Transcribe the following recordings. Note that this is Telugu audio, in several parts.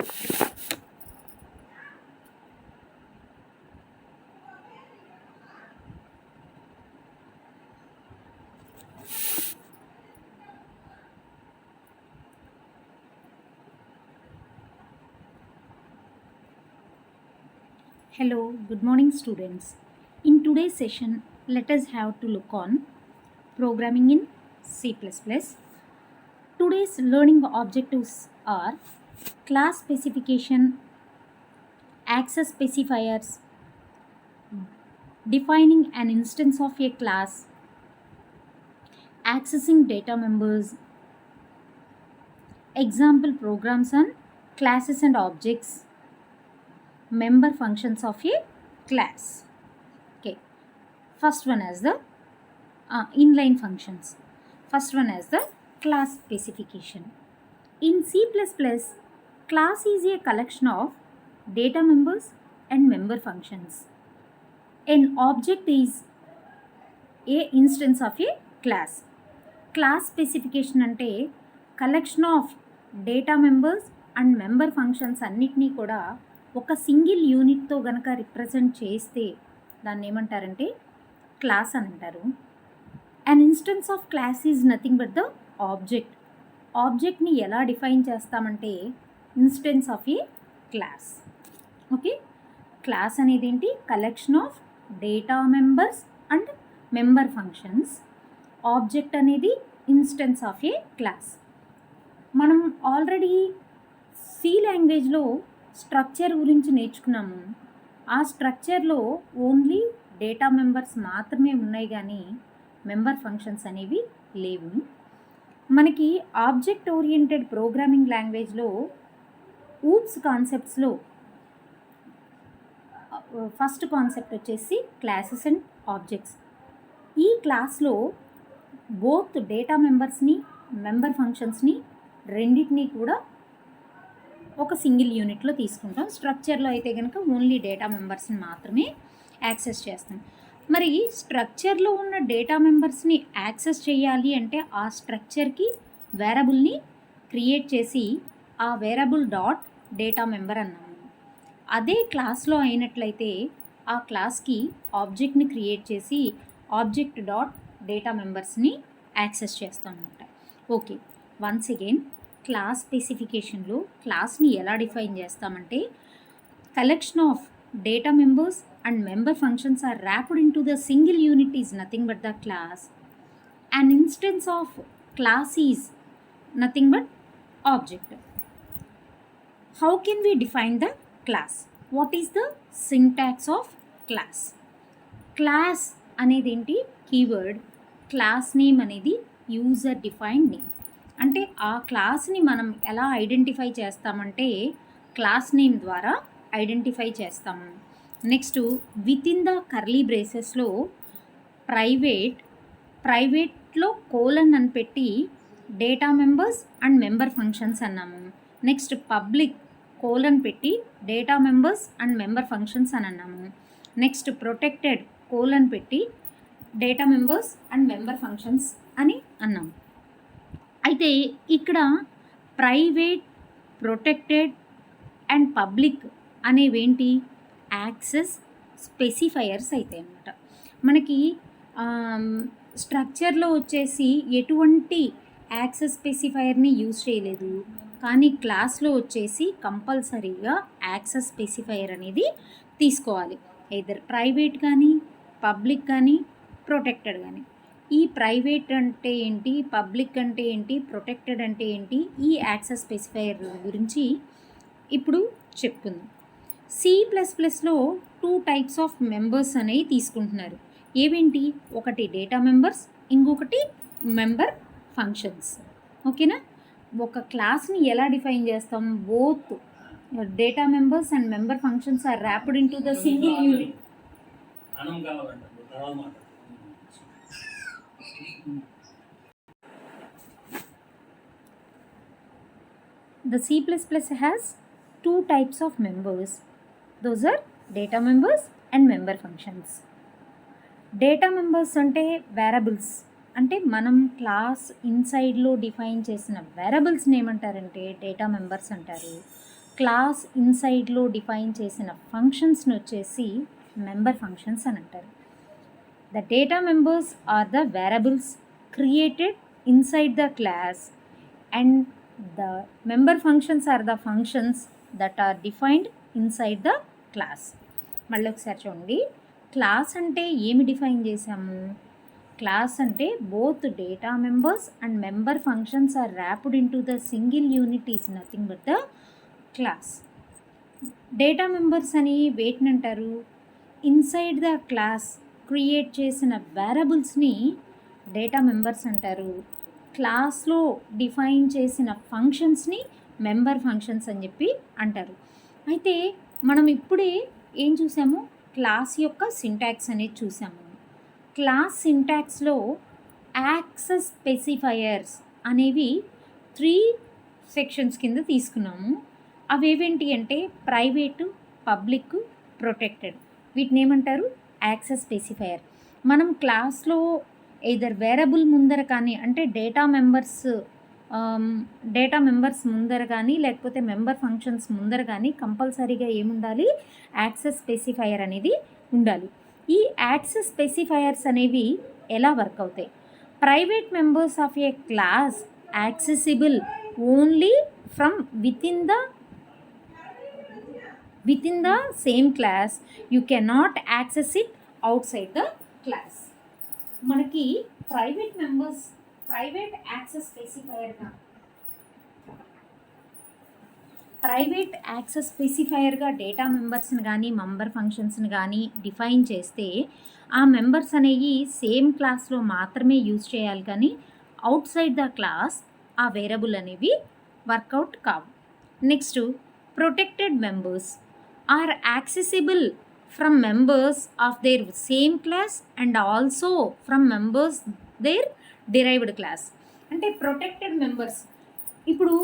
Hello, good morning students. In today's session, let us have to look on programming in C++. Today's learning objectives are class specification, access specifiers, defining an instance of a class, accessing data members, example programs on classes and objects, member functions of a class. Okay, first one as the inline functions. First one as the class specification. In C++, class is a collection of data members and member functions. An object is a instance of a class. Class specification ante collection of data members and member functions అన్నిటినీ కూడా ఒక సింగిల్ యూనిట్తో గనక రిప్రజెంట్ చేస్తే దాన్ని ఏమంటారంటే క్లాస్ అని అంటారు. An instance of class is nothing but the object. ఆబ్జెక్ట్ని ఎలా డిఫైన్ చేస్తామంటే instance of a class. Okay, class అనేది ఏంటి? Collection of data members and member functions. Object అనేది ఇన్స్టెన్స్ ఆఫ్ ఏ క్లాస్. మనం ఆల్రెడీ సి లాంగ్వేజ్లో స్ట్రక్చర్ గురించి నేర్చుకున్నాము. ఆ స్ట్రక్చర్లో ఓన్లీ డేటా మెంబర్స్ మాత్రమే ఉన్నాయి, కానీ మెంబర్ ఫంక్షన్స్ అనేవి లేవు. మనకి ఆబ్జెక్ట్ ఓరియంటెడ్ ప్రోగ్రామింగ్ లాంగ్వేజ్లో ఊప్స్ కాన్సెప్ట్స్లో ఫస్ట్ కాన్సెప్ట్ వచ్చేసి క్లాసెస్ అండ్ ఆబ్జెక్ట్స్. ఈ క్లాస్లో బోత్ డేటా మెంబర్స్ని మెంబర్ ఫంక్షన్స్ని రెండింటినీ కూడా ఒక సింగిల్ యూనిట్లో తీసుకుంటాం. స్ట్రక్చర్లో అయితే కనుక ఓన్లీ డేటా మెంబర్స్ని మాత్రమే యాక్సెస్ చేస్తాం. మరి స్ట్రక్చర్లో ఉన్న డేటా మెంబర్స్ని యాక్సెస్ చేయాలి అంటే ఆ స్ట్రక్చర్కి వేరబుల్ని క్రియేట్ చేసి ఆ వేరబుల్ డాట్ డేటా మెంబర్ అన్నాము. అదే క్లాస్లో అయినట్లయితే ఆ క్లాస్కి ఆబ్జెక్ట్ని క్రియేట్ చేసి ఆబ్జెక్ట్ డాట్ డేటా మెంబర్స్ని యాక్సెస్ చేస్తాం అన్నమాట. ఓకే, వన్స్ అగైన్ క్లాస్ స్పెసిఫికేషన్లో క్లాస్ని ఎలా డిఫైన్ చేస్తామంటే collection of data members and member functions are wrapped into the single unit is nothing but the class. An instance of class is nothing but object. How can we define the class? What is the syntax of class? Class అనేది ఏంటి? కీవర్డ్. క్లాస్ నేమ్ అనేది యూజర్ డిఫైన్డ్ నేమ్. అంటే ఆ క్లాస్ని మనం ఎలా ఐడెంటిఫై చేస్తామంటే క్లాస్ నేమ్ ద్వారా ఐడెంటిఫై చేస్తాము. Next within the curly బ్రేసెస్లో ప్రైవేట్లో కోలన్ అని పెట్టి data members and member functions అన్నాము. నెక్స్ట్ పబ్లిక్ కోలన్ పెట్టి data members and member functions అని అన్నాము. నెక్స్ట్ ప్రొటెక్టెడ్ కోలన్ పెట్టి data members and member functions అని అన్నాము. అయితే ఇక్కడ ప్రైవేట్, ప్రొటెక్టెడ్ అండ్ పబ్లిక్ అనేవేంటి? యాక్సెస్ స్పెసిఫైయర్స్ అయితే అన్నమాట. మనకి స్ట్రక్చర్లో వచ్చేసి ఎటువంటి యాక్సెస్ స్పెసిఫైయర్ని యూజ్ చేయలేదు, కానీ క్లాస్లో వచ్చేసి కంపల్సరీగా యాక్సెస్ స్పెసిఫైయర్ అనేది తీసుకోవాలి. ఎదర్ ప్రైవేట్ కానీ, పబ్లిక్ కానీ, ప్రొటెక్టెడ్ కానీ. ఈ ప్రైవేట్ అంటే ఏంటి, పబ్లిక్ అంటే ఏంటి, ప్రొటెక్టెడ్ అంటే ఏంటి, ఈ యాక్సెస్ స్పెసిఫైయర్ గురించి ఇప్పుడు చెప్పుకుందాం. C++లో 2 టైప్స్ ఆఫ్ మెంబర్స్ అనేవి తీసుకుంటున్నారు. ఏవేంటి? ఒకటి డేటా మెంబర్స్, ఇంకొకటి మెంబర్ ఫంక్షన్స్. ఓకేనా? ఒక క్లాస్ని ఎలా డిఫైన్ చేస్తాం? Both data members and member functions are wrapped into the single unit. The C++ has 2 types of members. Those are data members and member functions. Data members అంటే వేరబుల్స్. అంటే మనం క్లాస్ ఇన్సైడ్లో డిఫైన్ చేసిన వేరబుల్స్ని ఏమంటారంటే డేటా మెంబర్స్ అంటారు. క్లాస్ ఇన్సైడ్లో డిఫైన్ చేసిన ఫంక్షన్స్ని వచ్చేసి మెంబర్ ఫంక్షన్స్ అని అంటారు. The data members are the variables created inside the class, and the member functions are the functions that are defined inside the class. మళ్ళీ ఒకసారి చూడండి, క్లాస్ అంటే ఏమి డిఫైన్ చేసాము? క్లాస్ అంటే both data members and member functions are wrapped into the single unit is nothing but the class. Data members అని వేటిని అంటారు? ఇన్సైడ్ ద క్లాస్ క్రియేట్ చేసిన వేరియబుల్స్ని డేటా మెంబర్స్ అంటారు. క్లాస్లో డిఫైన్ చేసిన ఫంక్షన్స్ని మెంబర్ ఫంక్షన్స్ అని చెప్పి అంటారు. అయితే మనం ఇప్పుడే ఏం చూసాము? క్లాస్ యొక్క సింటాక్స్ అనేది చూసాము. క్లాస్ సింటాక్స్లో యాక్సెస్ స్పెసిఫైయర్స్ అనేవి 3 సెక్షన్స్ కింద తీసుకున్నాము. అవేవేంటి అంటే ప్రైవేటు, పబ్లిక్, ప్రొటెక్టెడ్. వీటిని ఏమంటారు? Access specifier. మనం క్లాస్లో ఎయిదర్ వేరబుల్ ముందర కానీ, అంటే డేటా మెంబర్స్ ముందర కానీ, లేకపోతే మెంబర్ ఫంక్షన్స్ ముందర కానీ కంపల్సరీగా ఏముండాలి? యాక్సెస్ స్పెసిఫైయర్ అనేది ఉండాలి. ఈ యాక్సెస్ స్పెసిఫైయర్స్ అనేవి ఎలా వర్క్ అవుతాయి? Private members of a class accessible only from within the same class. You cannot access it outside the class. మనకి ప్రైవేట్ యాక్సెస్ స్పెసిఫైయర్గా డేటా మెంబర్స్ని కానీ మెంబర్ ఫంక్షన్స్ని కానీ డిఫైన్ చేస్తే ఆ మెంబర్స్ అనేవి సేమ్ క్లాస్లో మాత్రమే యూజ్ చేయాలి, కానీ అవుట్ సైడ్ ద క్లాస్ ఆ వేరియబుల్ అనేవి వర్కౌట్ కావు. Next, protected members are accessible from members of their same class and also from members their derived class. అంటే ప్రొటెక్టెడ్ మెంబర్స్, ఇప్పుడు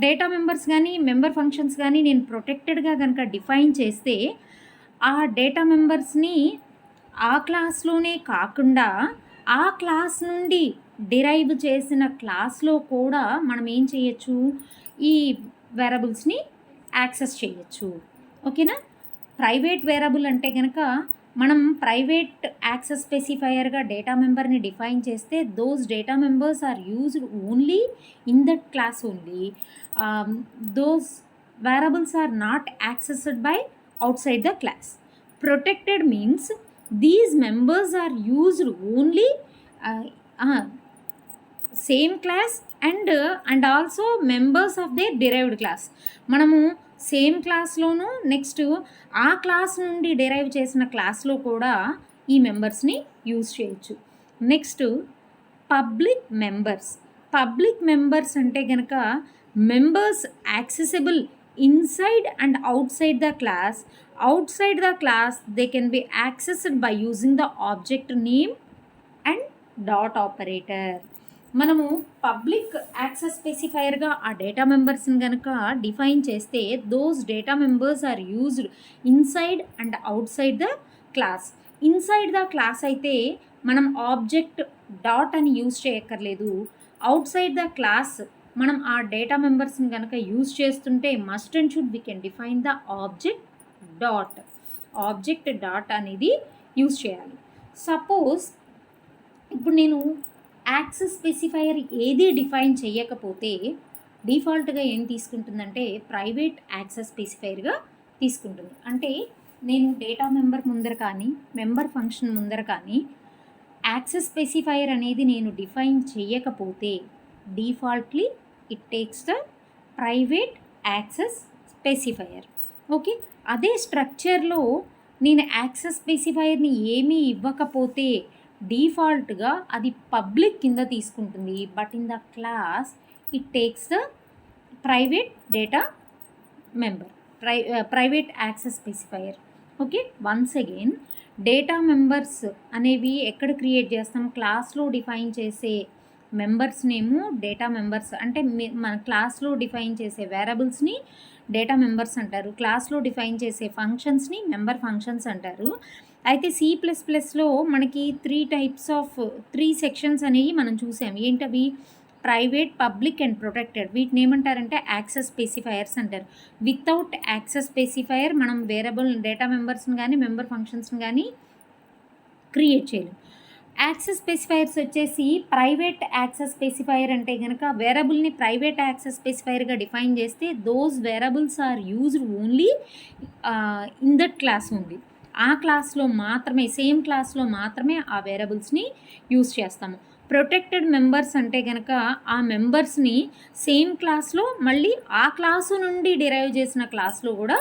డేటా మెంబర్స్ కానీ మెంబర్ ఫంక్షన్స్ కానీ నేను ప్రొటెక్టెడ్గా కనుక డిఫైన్ చేస్తే ఆ డేటా మెంబర్స్ని ఆ క్లాస్లోనే కాకుండా ఆ క్లాస్ నుండి డిరైవ్ చేసిన క్లాస్లో కూడా మనం ఏం చేయొచ్చు? ఈ వేరియబుల్స్ని యాక్సెస్ చేయొచ్చు. ఓకేనా? ప్రైవేట్ వేరియబుల్ అంటే కనుక మనం ప్రైవేట్ యాక్సెస్ స్పెసిఫైయర్గా డేటా మెంబర్ని డిఫైన్ చేస్తే those data members are used only in that class only. Those variables are not accessed by outside the class. Protected means these members are used only same class and also members of their derived class. మనము సేమ్ క్లాస్లోను నెక్స్ట్ ఆ క్లాస్ నుండి డిరైవ్ చేసిన క్లాస్లో కూడా ఈ మెంబర్స్ని యూజ్ చేయొచ్చు. నెక్స్ట్, పబ్లిక్ మెంబర్స్ అంటే కనుక members accessible inside and outside the class. Outside the class they can be accessed by using the object name and dot operator. మనము పబ్లిక్ యాక్సెస్ స్పెసిఫైయర్గా ఆ డేటా మెంబర్స్ని కనుక డిఫైన్ చేస్తే those data members are used inside and outside the class. Inside the class అయితే మనం ఆబ్జెక్ట్ డాట్ అని యూజ్ చేయక్కర్లేదు. అవుట్సైడ్ ద క్లాస్ మనం ఆ డేటా మెంబర్స్ని కనుక యూజ్ చేస్తుంటే must and should we can define the object dot అనేది యూజ్ చేయాలి. సపోజ్ ఇప్పుడు నేను యాక్సెస్ స్పెసిఫైయర్ ఏది డిఫైన్ చేయకపోతే డిఫాల్ట్గా ఏం తీసుకుంటుందంటే ప్రైవేట్ యాక్సెస్ స్పెసిఫైయర్గా తీసుకుంటుంది. అంటే నేను డేటా మెంబర్ ముందర కానీ మెంబర్ ఫంక్షన్ ముందర కానీ యాక్సెస్ స్పెసిఫైయర్ అనేది నేను డిఫైన్ చేయకపోతే defaultly it takes the private access specifier. Okay, అదే స్ట్రక్చర్లో నేను యాక్సెస్ స్పెసిఫైయర్ని ఏమీ ఇవ్వకపోతే డిఫాల్ట్గా అది పబ్లిక్ కింద తీసుకుంటుంది. But in the class it takes the private data member, private access specifier. Okay, once again data members అనేవి ఎక్కడ క్రియేట్ చేస్తాం? క్లాస్లో డిఫైన్ చేసే మెంబర్స్ నేము డేటా మెంబర్స్, అంటే మన క్లాస్లో డిఫైన్ చేసే వేరియబుల్స్ని డేటా మెంబర్స్ అంటారు. క్లాస్లో డిఫైన్ చేసే ఫంక్షన్స్ని మెంబర్ ఫంక్షన్స్ అంటారు. అయితే C++లో మనకి 3 సెక్షన్స్ అనేవి మనం చూసాం. ఏంటవి? Private, public and protected. వీటిని ఏమంటారంటే యాక్సెస్ స్పెసిఫైయర్స్ అంటారు. వితౌట్ యాక్సెస్ స్పెసిఫైయర్ మనం వేరబుల్ డేటా మెంబర్స్ని కానీ మెంబర్ ఫంక్షన్స్ని కానీ క్రియేట్ చేయలేం. యాక్సెస్ స్పెసిఫైయర్స్ వచ్చేసి ప్రైవేట్ యాక్సెస్ స్పెసిఫైయర్ అంటే కనుక వేరబుల్ని ప్రైవేట్ యాక్సెస్ స్పెసిఫైయర్గా డిఫైన్ చేస్తే those variables are used only in that class only. ఆ క్లాస్లో మాత్రమే, సేమ్ క్లాస్లో మాత్రమే ఆ వేరబుల్స్ని యూజ్ చేస్తాము. ప్రొటెక్టెడ్ మెంబర్స్ అంటే కనుక ఆ మెంబర్స్ని సేమ్ క్లాస్లో మళ్ళీ ఆ క్లాసు నుండి డిరైవ్ చేసిన క్లాస్లో కూడా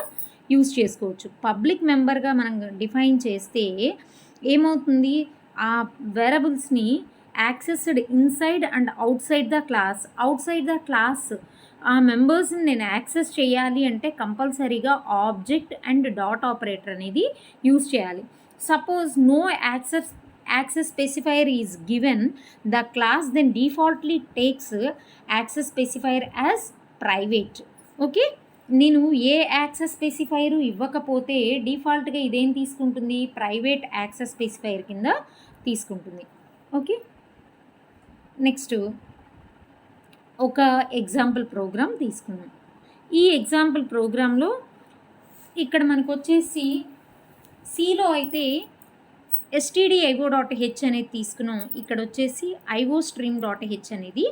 యూజ్ చేసుకోవచ్చు. పబ్లిక్ మెంబర్గా మనం డిఫైన్ చేస్తే ఏమవుతుంది, ఆ వేరబుల్స్ని accessed inside and outside the class. Outside the class ఆ మెంబర్స్ని నేను యాక్సెస్ చేయాలి అంటే కంపల్సరీగా ఆబ్జెక్ట్ అండ్ డాట్ ఆపరేటర్ అనేది యూజ్ చేయాలి. Suppose no access specifier is given the class then defaultly takes access specifier as private. Okay, నేను ఏ యాక్సెస్ స్పెసిఫైర్ ఇవ్వకపోతే డిఫాల్ట్గా ఇదేం తీసుకుంటుంది, ప్రైవేట్ యాక్సెస్ స్పెసిఫైర్ కింద తీసుకుంటుంది. ఓకే, నెక్స్ట్ ఒక ఎగ్జాంపుల్ ప్రోగ్రామ్ తీసుకున్నాం. ఈ ఎగ్జాంపుల్ ప్రోగ్రాంలో ఇక్కడ మనకు వచ్చేసి సిలో అయితే stdio.h అనేది తీసుకున్నాం. ఇక్కడ వచ్చేసి iostream.h అనేది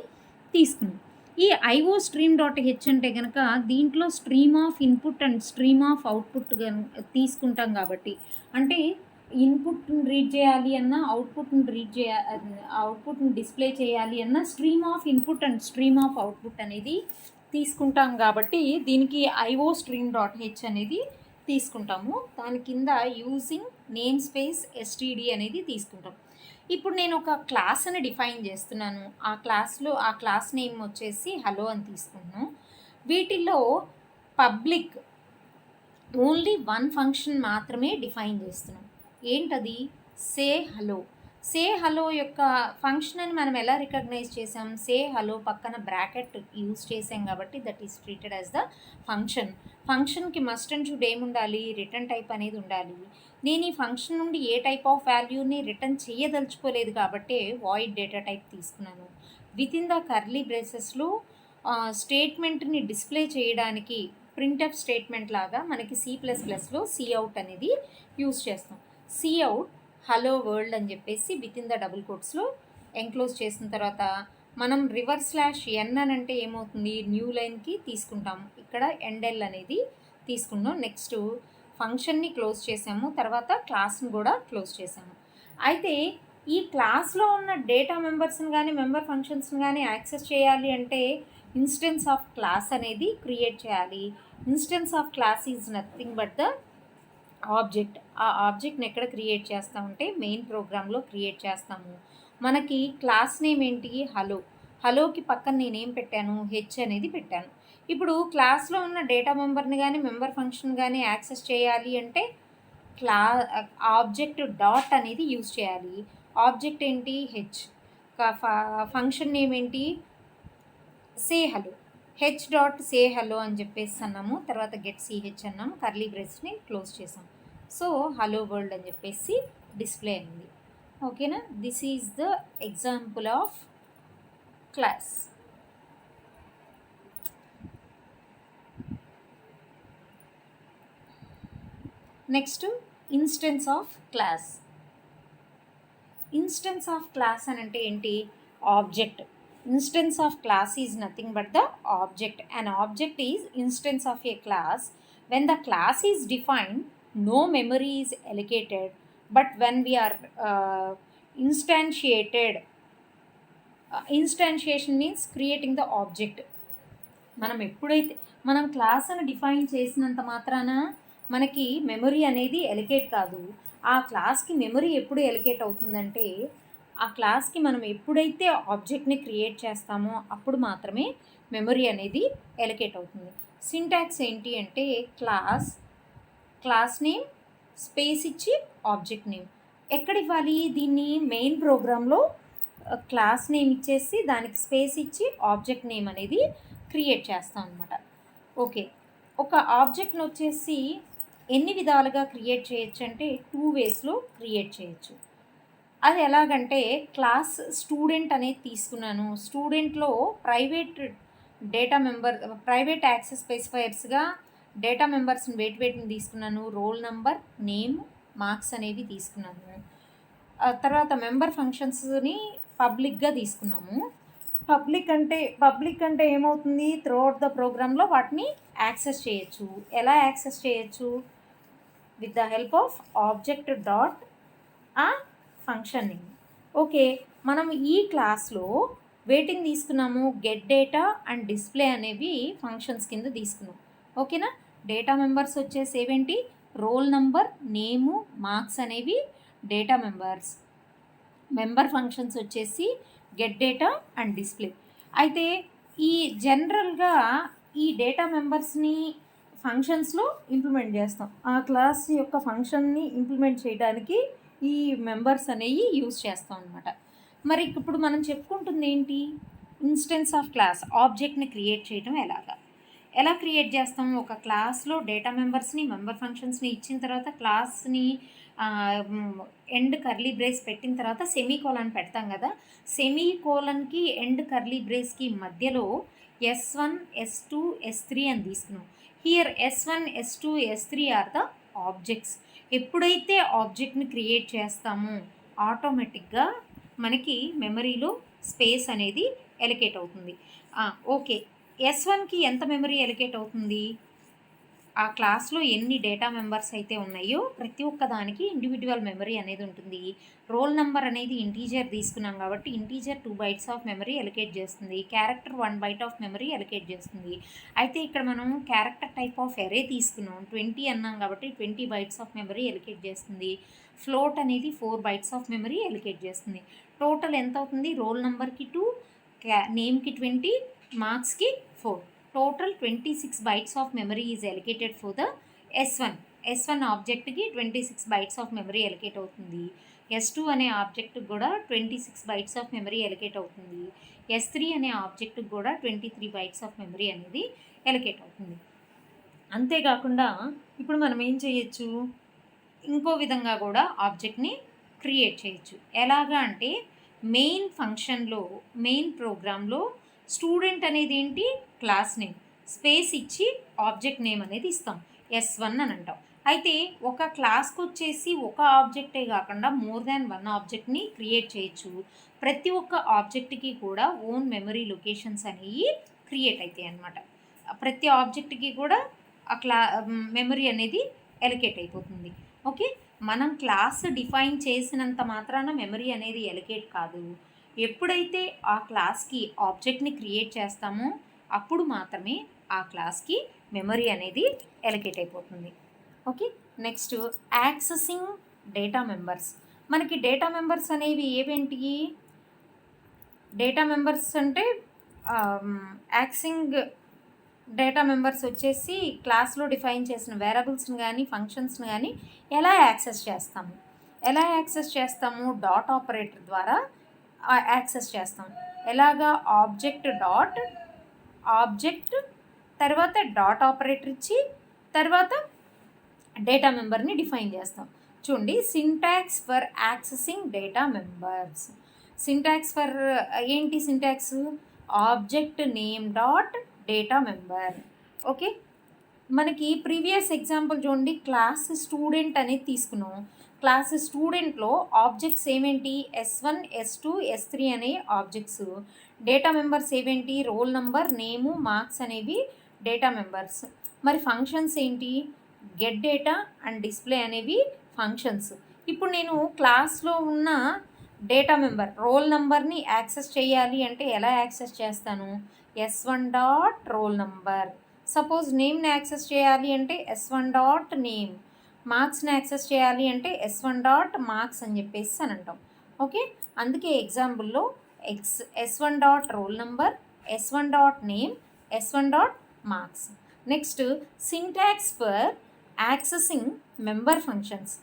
తీసుకున్నాం. ఈ iostream.h అంటే కనుక దీంట్లో stream of input and stream of output తీసుకుంటాం కాబట్టి, అంటే ఇన్పుట్ని రీడ్ చేయాలి అన్న అవుట్పుట్ని డిస్ప్లే చేయాలి అన్న stream of input and stream of output అనేది తీసుకుంటాం కాబట్టి దీనికి iostream.h అనేది తీసుకుంటాము. దాని కింద యూజింగ్ నేమ్ స్పేస్ std అనేది తీసుకుంటాం. ఇప్పుడు నేను ఒక క్లాస్ని డిఫైన్ చేస్తున్నాను. ఆ క్లాస్ నేమ్ వచ్చేసి హలో అని తీసుకుంటున్నాను. వీటిల్లో పబ్లిక్ ఓన్లీ వన్ ఫంక్షన్ మాత్రమే డిఫైన్ చేస్తున్నాం. ఏంటది, సే హలో. సే హలో యొక్క ఫంక్షన్ అని మనం ఎలా రికగ్నైజ్ చేసాం, సే హలో పక్కన బ్రాకెట్ యూజ్ చేసాం కాబట్టి that is treated as the function. ఫంక్షన్కి మస్ట్ అండ్ షుడ్ ఏముండాలి, రిటర్న్ టైప్ అనేది ఉండాలి. నేను ఈ ఫంక్షన్ నుండి ఏ టైప్ ఆఫ్ వాల్యూని రిటర్న్ చేయదలుచుకోలేదు కాబట్టి వాయిడ్ డేటా టైప్ తీసుకున్నాను. విత్ ఇన్ ద కర్లీ బ్రేసెస్లో స్టేట్మెంట్ని డిస్ప్లే చేయడానికి ప్రింట్ఎఫ్ స్టేట్మెంట్ లాగా మనకి C++లో సిఅవుట్ అనేది యూజ్ చేస్తాం. సిఅవుట్ హలో వరల్డ్ అని చెప్పేసి విత్ ఇన్ ద డబుల్ కోట్స్లో ఎంక్లోజ్ చేసిన తర్వాత మనం /n అని అంటే ఏమవుతుంది, న్యూ లైన్కి తీసుకుంటాము. ఇక్కడ ఎండ్ఎల్ అనేది తీసుకున్నాం. నెక్స్ట్ ఫంక్షన్ని క్లోజ్ చేసాము, తర్వాత క్లాస్ని కూడా క్లోజ్ చేసాము. అయితే ఈ క్లాస్లో ఉన్న డేటా మెంబర్స్ని కానీ మెంబర్ ఫంక్షన్స్ని కానీ యాక్సెస్ చేయాలి అంటే ఇన్స్టెన్స్ ఆఫ్ క్లాస్ అనేది క్రియేట్ చేయాలి. Instance of class is nothing but the object. ఆ ఆబ్జెక్ట్ని ఎక్కడ క్రియేట్ చేస్తామంటే మెయిన్ ప్రోగ్రాంలో క్రియేట్ చేస్తాము. మనకి క్లాస్ నేమ్ ఏంటి, హలో. హలోకి పక్కన నేనేం పెట్టాను, హెచ్ అనేది పెట్టాను. ఇప్పుడు క్లాస్లో ఉన్న డేటా మెంబర్ని కానీ మెంబర్ ఫంక్షన్ కానీ యాక్సెస్ చేయాలి అంటే ఆబ్జెక్ట్ డాట్ అనేది యూజ్ చేయాలి. ఆబ్జెక్ట్ ఏంటి, హెచ్. ఫంక్షన్ నేమ్ ఏంటి, సే హలో. హెచ్ డాట్ సే హలో అని చెప్పేసి అన్నాము. తర్వాత గెట్ సిహెచ్ అన్నాము, కర్లీ బ్రేస్ని క్లోజ్ చేసాం. సో హలో వరల్డ్ అని చెప్పేసి డిస్ప్లే అయింది. ఓకేనా, this is the example of class. Next instance of class. Instance of class అని అంటే ఏంటి, object. Instance of class is nothing but the object. An object is instance of a class. When the class is defined, no memory is allocated. But when we are instantiation means creating the object. మనం ఎప్పుడైతే మనం క్లాస్ అని డిఫైన్ చేసినంత మాత్రాన మనకి మెమరీ అనేది ఎలికేట్ కాదు. ఆ క్లాస్కి మెమరీ ఎప్పుడు ఎలికేట్ అవుతుందంటే ఆ క్లాస్కి మనం ఎప్పుడైతే ఆబ్జెక్ట్ని క్రియేట్ చేస్తామో అప్పుడు మాత్రమే మెమరీ అనేది ఎలికేట్ అవుతుంది. సింటాక్స్ ఏంటి అంటే క్లాస్ నేమ్ స్పేస్ ఇచ్చి ఆబ్జెక్ట్ నేమ్. ఎక్కడ ఇవ్వాలి దీన్ని, మెయిన్ ప్రోగ్రాంలో క్లాస్ నేమ్ ఇచ్చేసి దానికి స్పేస్ ఇచ్చి ఆబ్జెక్ట్ నేమ్ అనేది క్రియేట్ చేస్తాం అనమాట. ఓకే, ఒక ఆబ్జెక్ట్ని వచ్చేసి ఎన్ని విధాలుగా క్రియేట్ చేయొచ్చు అంటే 2 వేస్లో క్రియేట్ చేయొచ్చు. అది ఎలాగంటే క్లాస్ స్టూడెంట్ అనేది తీసుకున్నాను. స్టూడెంట్‌లో private data member private access స్పెసిఫైయర్స్‌గా డేటా మెంబర్స్‌ని వేటిని తీసుకున్నాను. రోల్ నంబర్, నేమ్, మార్క్స్ అనేవి తీసుకున్నాను. తర్వాత మెంబర్ ఫంక్షన్స్‌ని పబ్లిక్‌గా తీసుకున్నాము. పబ్లిక్ అంటే ఏమవుతుంది, త్రూఅవుట్ ద ప్రోగ్రామ్‌లో వాటిని యాక్సెస్ చేయొచ్చు. ఎలా యాక్సెస్ చేయొచ్చు? With the help of object dot ఆ ఫంక్షన్ నేమ్. ఓకే, మనం ఈ క్లాస్లో వేటిని తీసుకున్నాము, గెట్ డేటా అండ్ డిస్ప్లే అనేవి ఫంక్షన్స్ కింద తీసుకున్నాం. ఓకేనా. డేటా మెంబర్స్ వచ్చేసి ఏవేంటి, రోల్ నంబర్, నేము, మార్క్స్ అనేవి డేటా మెంబర్స్. మెంబర్ ఫంక్షన్స్ వచ్చేసి గెట్ డేటా అండ్ డిస్ప్లే. అయితే ఈ జనరల్గా ఈ డేటా మెంబర్స్ని ఫంక్షన్స్లో ఇంప్లిమెంట్ చేస్తాం. ఆ క్లాస్ యొక్క ఫంక్షన్ని ఇంప్లిమెంట్ చేయడానికి ఈ మెంబర్స్ అనేవి యూజ్ చేస్తాం అనమాట. మరి ఇప్పుడు మనం చెప్పుకుంటుంది ఏంటి, ఇన్స్టెన్స్ ఆఫ్ క్లాస్ ఆబ్జెక్ట్ని క్రియేట్ చేయడం ఎలా క్రియేట్ చేస్తాం. ఒక క్లాస్లో డేటా మెంబర్స్ని, మెంబర్ ఫంక్షన్స్ని ఇచ్చిన తర్వాత క్లాస్ని ఎండ్ కర్లీ బ్రేస్ పెట్టిన తర్వాత సెమీకోలన్ పెడతాం కదా. సెమీకోలన్కి ఎండ్ కర్లీ బ్రేస్కి మధ్యలో S1, S2, S3 అని తీసుకున్నాం. Here S1, S2, S3 are the objects. ఎప్పుడైతే ఆబ్జెక్ట్ని క్రియేట్ చేస్తామో ఆటోమేటిక్గా మనకి మెమరీలో స్పేస్ అనేది ఎలకేట్ అవుతుంది. ఓకే, S1కి ఎంత మెమరీ ఎలకేట్ అవుతుంది, ఆ క్లాస్లో ఎన్ని డేటా మెంబర్స్ అయితే ఉన్నాయో ప్రతి ఒక్క దానికి ఇండివిజువల్ మెమరీ అనేది ఉంటుంది. రోల్ నెంబర్ అనేది ఇంటీజర్ తీసుకున్నాం కాబట్టి integer 2 bytes of memory allocate చేస్తుంది. Character 1 byte of memory allocate చేస్తుంది. అయితే ఇక్కడ మనం క్యారెక్టర్ టైప్ ఆఫ్ ఎరే తీసుకున్నాం, 20 అన్నాం కాబట్టి 20 bytes ఆఫ్ మెమరీ ఎలకేట్ చేస్తుంది. ఫ్లోట్ అనేది 4 bytes ఆఫ్ మెమరీ ఎలకేట్ చేస్తుంది. టోటల్ ఎంత అవుతుంది, రోల్ నెంబర్కి 2, నేమ్కి 20, మార్క్స్కి 4. Total 26 bytes of memory is allocated for the S1 ఆబ్జెక్ట్కి 26 bytes of memory allocate అవుతుంది. S2 అనే ఆబ్జెక్ట్కి కూడా 26 bytes ఆఫ్ మెమరీ ఎలకేట్ అవుతుంది. S3 అనే ఆబ్జెక్ట్కి కూడా 23 bytes ఆఫ్ మెమరీ అనేది ఎలకేట్ అవుతుంది. అంతేకాకుండా ఇప్పుడు మనం ఏం చేయొచ్చు, ఇంకో విధంగా కూడా ఆబ్జెక్ట్ని క్రియేట్ చేయొచ్చు. ఎలాగా అంటే మెయిన్ ఫంక్షన్లో, మెయిన్ ప్రోగ్రాంలో స్టూడెంట్ అనేది ఏంటి, క్లాస్ నేమ్, స్పేస్ ఇచ్చి ఆబ్జెక్ట్ నేమ్ అనేది ఇస్తాం, S1 అని అంటాం. అయితే ఒక క్లాస్కి వచ్చేసి ఒక ఆబ్జెక్టే కాకుండా మోర్ దాన్ 1 ఆబ్జెక్ట్ని క్రియేట్ చేయొచ్చు. ప్రతి ఒక్క ఆబ్జెక్ట్కి కూడా ఓన్ మెమరీ లొకేషన్స్ అనేవి క్రియేట్ అవుతాయి అన్నమాట. ప్రతి ఆబ్జెక్ట్కి కూడా ఆ మెమరీ అనేది ఎలకేట్ అయిపోతుంది. ఓకే, మనం క్లాస్ డిఫైన్ చేసినంత మాత్రాన మెమరీ అనేది ఎలకేట్ కాదు. ఎప్పుడైతే ఆ క్లాస్కి ఆబ్జెక్ట్ని క్రియేట్ చేస్తామో అప్పుడు మాత్రమే ఆ క్లాస్కి మెమరీ అనేది ఎలకేట్ అయిపోతుంది. Okay, next accessing data members. మనకి డేటా మెంబర్స్ అనేవి ఏవేంటి, డేటా మెంబర్స్ అంటే యాక్సింగ్ డేటా మెంబర్స్ వచ్చేసి క్లాస్లో డిఫైన్ చేసిన వేరియబుల్స్ని కానీ ఫంక్షన్స్ని కానీ ఎలా యాక్సెస్ చేస్తాము, డాట్ ఆపరేటర్ ద్వారా యాక్సెస్ చేస్తాం. ఎలాగా, ఆబ్జెక్ట్ తర్వాత డాట్ ఆపరేటర్ ఇచ్చి తర్వాత డేటా మెంబర్ని డిఫైన్ చేస్తాం. చూడండి, syntax for accessing data members. Syntax for ఏంటి, syntax object name dot data member. Okay, మనకి ప్రీవియస్ ఎగ్జాంపుల్ చూడండి, క్లాస్ స్టూడెంట్ అనేది తీసుకున్నాం. Class స్టూడెంట్లో objects ఏమేంటి, S1, S2, S3 అనే ఆబ్జెక్ట్స్. డేటా మెంబర్స్ ఏవేంటి, రోల్ నంబర్, నేము, మార్క్స్ అనేవి డేటా మెంబర్స్. మరి ఫంక్షన్స్ ఏంటి, గెట్ డేటా అండ్ డిస్ప్లే అనేవి ఫంక్షన్స్. ఇప్పుడు నేను క్లాస్లో ఉన్న డేటా మెంబర్ రోల్ నంబర్ని యాక్సెస్ చేయాలి అంటే ఎలా యాక్సెస్ చేస్తాను, S1 dot roll number. Suppose నేమ్ని యాక్సెస్ చేయాలి అంటే S1 డాట్ నేమ్, మార్క్స్ని యాక్సెస్ చేయాలి అంటే S1 డాట్ మార్క్స్ అని చెప్పేసి అని అంటాం. ఓకే, అందుకే ఎగ్జాంపుల్లో S1 dot roll number, S1 dot name, S1 dot marks. Next syntax for accessing member functions.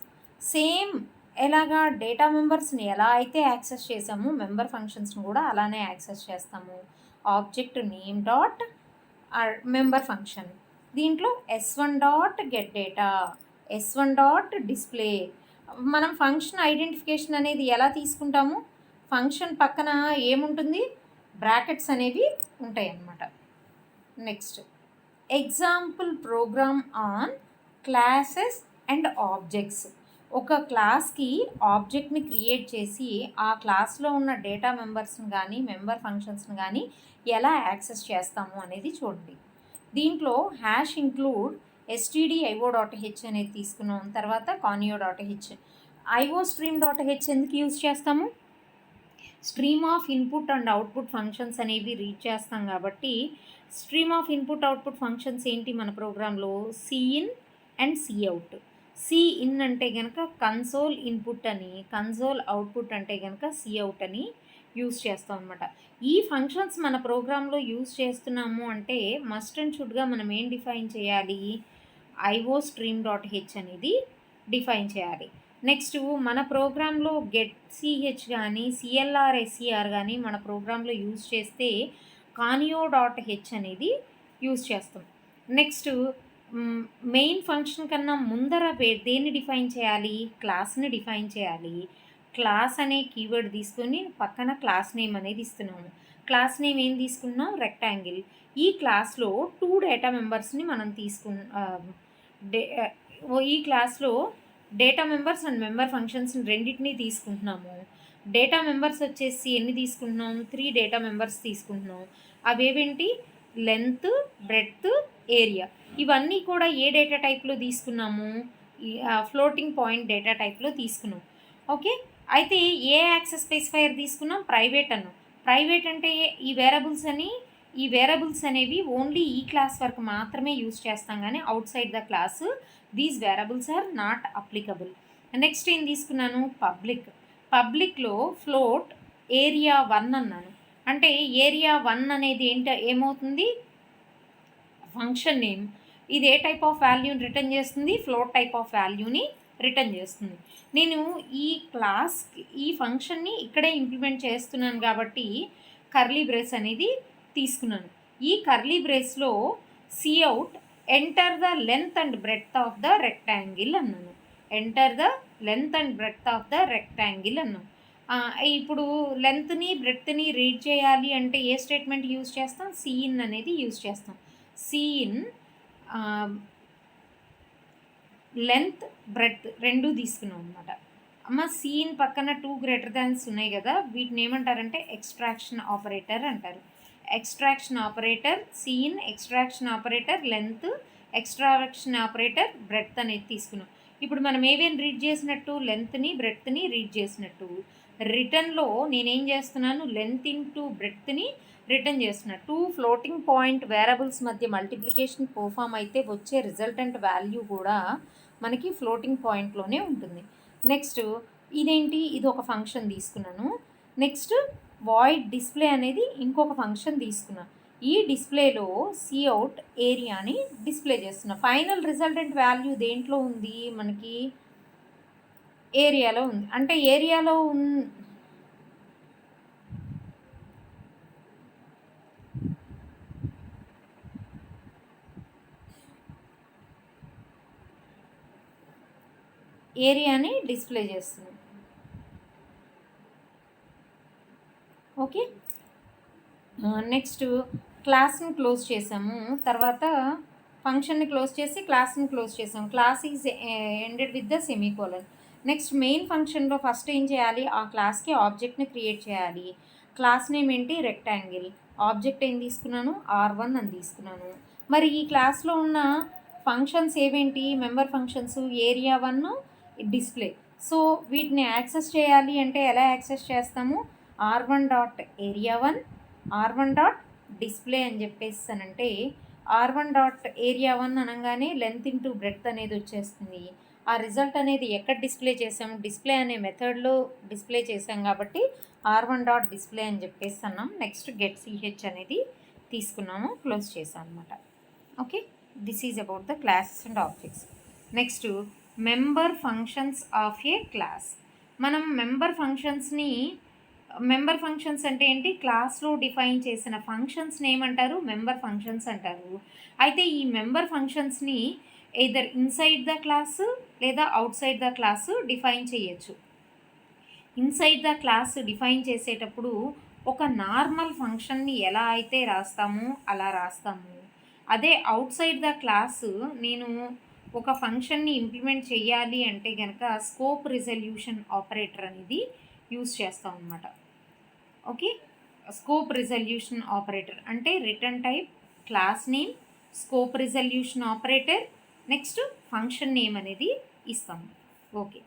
Same ఎలాగా డేటా మెంబర్స్ని ఎలా అయితే యాక్సెస్ చేసామో మెంబర్ ఫంక్షన్స్ని కూడా అలానే యాక్సెస్ చేస్తాము. Object name dot member function, దీంట్లో S1 dot get data, S1 dot display, మనం ఫంక్షన్ ఐడెంటిఫికేషన్ అనేది ఎలా తీసుకుంటాము? ఫంక్షన్ పక్కన ఏముంటుంది? బ్రాకెట్స్ అనేవి ఉంటాయి అన్నమాట. Next example programme on classes and objects. ఒక క్లాస్కి ఆబ్జెక్ట్ని క్రియేట్ చేసి ఆ క్లాస్లో ఉన్న డేటా మెంబర్స్ని కానీ మెంబర్ ఫంక్షన్స్ని కానీ ఎలా యాక్సెస్ చేస్తాము అనేది చూడండి. దీంట్లో హ్యాష్ ఇంక్లూడ్ stdio.h అనేది తీసుకున్నాం. తర్వాత conio.h. iostream.h ఎందుకు యూజ్ చేస్తాము? Stream of input and output functions అనేవి రీడ్ చేస్తాం కాబట్టి stream of input output functions ఏంటి మన ప్రోగ్రాంలో? Cin and cout. సిఇన్ అంటే కనుక కన్సోల్ ఇన్పుట్ అని, కన్సోల్ అవుట్పుట్ అంటే కనుక సిఅవుట్ అని యూజ్ చేస్తాం అనమాట. ఈ ఫంక్షన్స్ మన ప్రోగ్రాంలో యూజ్ చేస్తున్నాము అంటే మస్ట్ అండ్ షుడ్గా మనం ఏం డిఫైన్ చేయాలి? iostream.h అనేది డిఫైన్ చేయాలి. నెక్స్ట్ మన ప్రోగ్రాంలో గెట్ సిహెచ్ కానీ సిఎల్ఆర్ కానీ మన ప్రోగ్రాంలో యూజ్ చేస్తే conio.h అనేది యూజ్ చేస్తాం. నెక్స్ట్ మెయిన్ ఫంక్షన్ కన్నా ముందర దేన్ని డిఫైన్ చేయాలి? క్లాస్ని డిఫైన్ చేయాలి. క్లాస్ అనే కీవర్డ్ తీసుకొని పక్కన క్లాస్ నేమ్ అనేది ఇస్తున్నాము. క్లాస్ నేమ్ ఏం తీసుకున్నాం? రెక్టాంగిల్. ఈ క్లాస్లో 2 డేటా మెంబర్స్ని మనం ఈ క్లాస్లో data members and member functions రెండింటినీ తీసుకుంటున్నాము. డేటా మెంబర్స్ వచ్చేసి ఎన్ని తీసుకుంటున్నాం? 3 డేటా మెంబర్స్ తీసుకుంటున్నాం. అవేవేంటి? Length, breadth, area. ఇవన్నీ కూడా ఏ డేటా టైప్లో తీసుకున్నాము? ఫ్లోటింగ్ పాయింట్ డేటా టైప్లో తీసుకున్నాం. ఓకే, అయితే ఏ యాక్సెస్ స్పెసిఫైయర్ తీసుకున్నాం? ప్రైవేట్ అన్నాం. ప్రైవేట్ అంటే ఈ వేరబుల్స్ అనేవి ఓన్లీ ఈ క్లాస్ వరకు మాత్రమే యూజ్ చేస్తాం, కానీ outside the class these variables are not applicable. Next ఏం తీసుకున్నాను? పబ్లిక్లో ఫ్లోట్ ఏరియా 1 అన్నాను. అంటే ఏరియా 1 అనేది ఏమవుతుంది? Function name. ఇది ఏ టైప్ ఆఫ్ వాల్యూని రిటర్న్ చేస్తుంది? ఫ్లోట్ టైప్ ఆఫ్ వాల్యూని రిటర్న్ చేస్తుంది. నేను ఈ ఫంక్షన్ని ఇక్కడే ఇంప్లిమెంట్ చేస్తున్నాను కాబట్టి కర్లీ బ్రేస్ అనేది తీసుకున్నాను. ఈ కర్లీ బ్రేస్లో cout enter the length and breadth of the rectangle అన్నాను. Enter the length and breadth of the rectangle అన్నాను. ఇప్పుడు లెంత్ని బ్రెడ్త్ని రీడ్ చేయాలి అంటే ఏ స్టేట్మెంట్ యూజ్ చేస్తాం? సిఇన్ అనేది యూజ్ చేస్తాం. సిఇన్ లెంత్, బ్రెడ్త్ రెండు తీసుకున్నాం అనమాట. అమ్మ సిఇన్ పక్కన 2 గ్రేటర్ దాన్స్ ఉన్నాయి కదా, వీటిని ఏమంటారంటే ఎక్స్ట్రాక్షన్ ఆపరేటర్ అంటారు. Extraction operator cin, extraction operator length, extraction operator breadth అనేది తీసుకున్నాం. ఇప్పుడు మనం ఏవేం రీడ్ చేసినట్టు? లెంత్ని, బ్రెడ్త్ని రీడ్ చేసినట్టు. రిటర్న్లో నేనేం చేస్తున్నాను? లెంత్ ఇంటూ బ్రెడ్త్ని రిటర్న్ చేస్తున్నా. 2 ఫ్లోటింగ్ పాయింట్ వేరబుల్స్ మధ్య మల్టిప్లికేషన్ పర్ఫామ్ అయితే వచ్చే రిజల్టెంట్ వాల్యూ కూడా మనకి ఫ్లోటింగ్ పాయింట్లోనే ఉంటుంది. నెక్స్ట్ ఇదేంటి? ఇది ఒక ఫంక్షన్ తీసుకున్నాను. నెక్స్ట్ వాయిడ్ డిస్ప్లే అనేది ఇంకొక ఫంక్షన్ తీసుకున్నాను. ఈ డిస్ప్లేలో సిఅవుట్ ఏరియాని డిస్ప్లే చేస్తున్నా. ఫైనల్ రిజల్టెంట్ వాల్యూ దేంట్లో ఉంది? మనకి ఏరియాలో ఉంది. అంటే ఏరియాలో ఏరియాని డిస్ప్లే చేస్తుంది. ఓకే, నెక్స్ట్ క్లాస్ని క్లోజ్ చేసాము. తర్వాత ఫంక్షన్ని క్లోజ్ చేసి క్లాస్ని క్లోజ్ చేసాము. Class is ended with the semicolon. Next main ఫంక్షన్లో ఫస్ట్ ఏం చేయాలి? ఆ క్లాస్కి ఆబ్జెక్ట్ని క్రియేట్ చేయాలి. క్లాస్ నేమ్ ఏంటి? రెక్టాంగిల్. ఆబ్జెక్ట్ ఏం తీసుకున్నాను? R1 అని తీసుకున్నాను. మరి ఈ క్లాస్లో ఉన్న ఫంక్షన్స్ ఏవేంటి? Member functions area 1, display. So వీటిని యాక్సెస్ చేయాలి అంటే ఎలా యాక్సెస్ చేస్తాము? R1.area1, R1.display అని చెప్పేసానంటే R1.area1 అనగానే లెంత్ ఇంటూ బ్రెడ్త్ అనేది వచ్చేస్తుంది. ఆ రిజల్ట్ అనేది ఎక్కడ డిస్ప్లే చేసాము? డిస్ప్లే అనే మెథడ్లో డిస్ప్లే చేసాం కాబట్టి R1.display అని చెప్పేసి అన్నాం. నెక్స్ట్ గెట్ సిహెచ్ అనేది తీసుకున్నాము, క్లోజ్ చేసాం అనమాట. Okay, this is about the classes and objects. Next member functions of a class. మనం మెంబర్ ఫంక్షన్స్ అంటే ఏంటి? క్లాస్లో డిఫైన్ చేసిన ఫంక్షన్స్ని ఏమంటారు? మెంబర్ ఫంక్షన్స్ అంటారు. అయితే ఈ మెంబర్ ఫంక్షన్స్ని ఎయిదర్ ఇన్సైడ్ ద క్లాసు లేదా outside the class define చేయొచ్చు. ఇన్సైడ్ ద క్లాస్ డిఫైన్ చేసేటప్పుడు ఒక నార్మల్ ఫంక్షన్ని ఎలా అయితే రాస్తామో అలా రాస్తాము. అదే అవుట్ సైడ్ ద క్లాసు నేను ఒక ఫంక్షన్ని ఇంప్లిమెంట్ చేయాలి అంటే కనుక స్కోప్ రిజల్యూషన్ ఆపరేటర్ అనేది యూజ్ చేస్తాం అన్నమాట. ఓకే, స్కోప్ రిజల్యూషన్ ఆపరేటర్ అంటే return type, class name, scope resolution operator, next function name అనేది ఇస్తాము. Okay,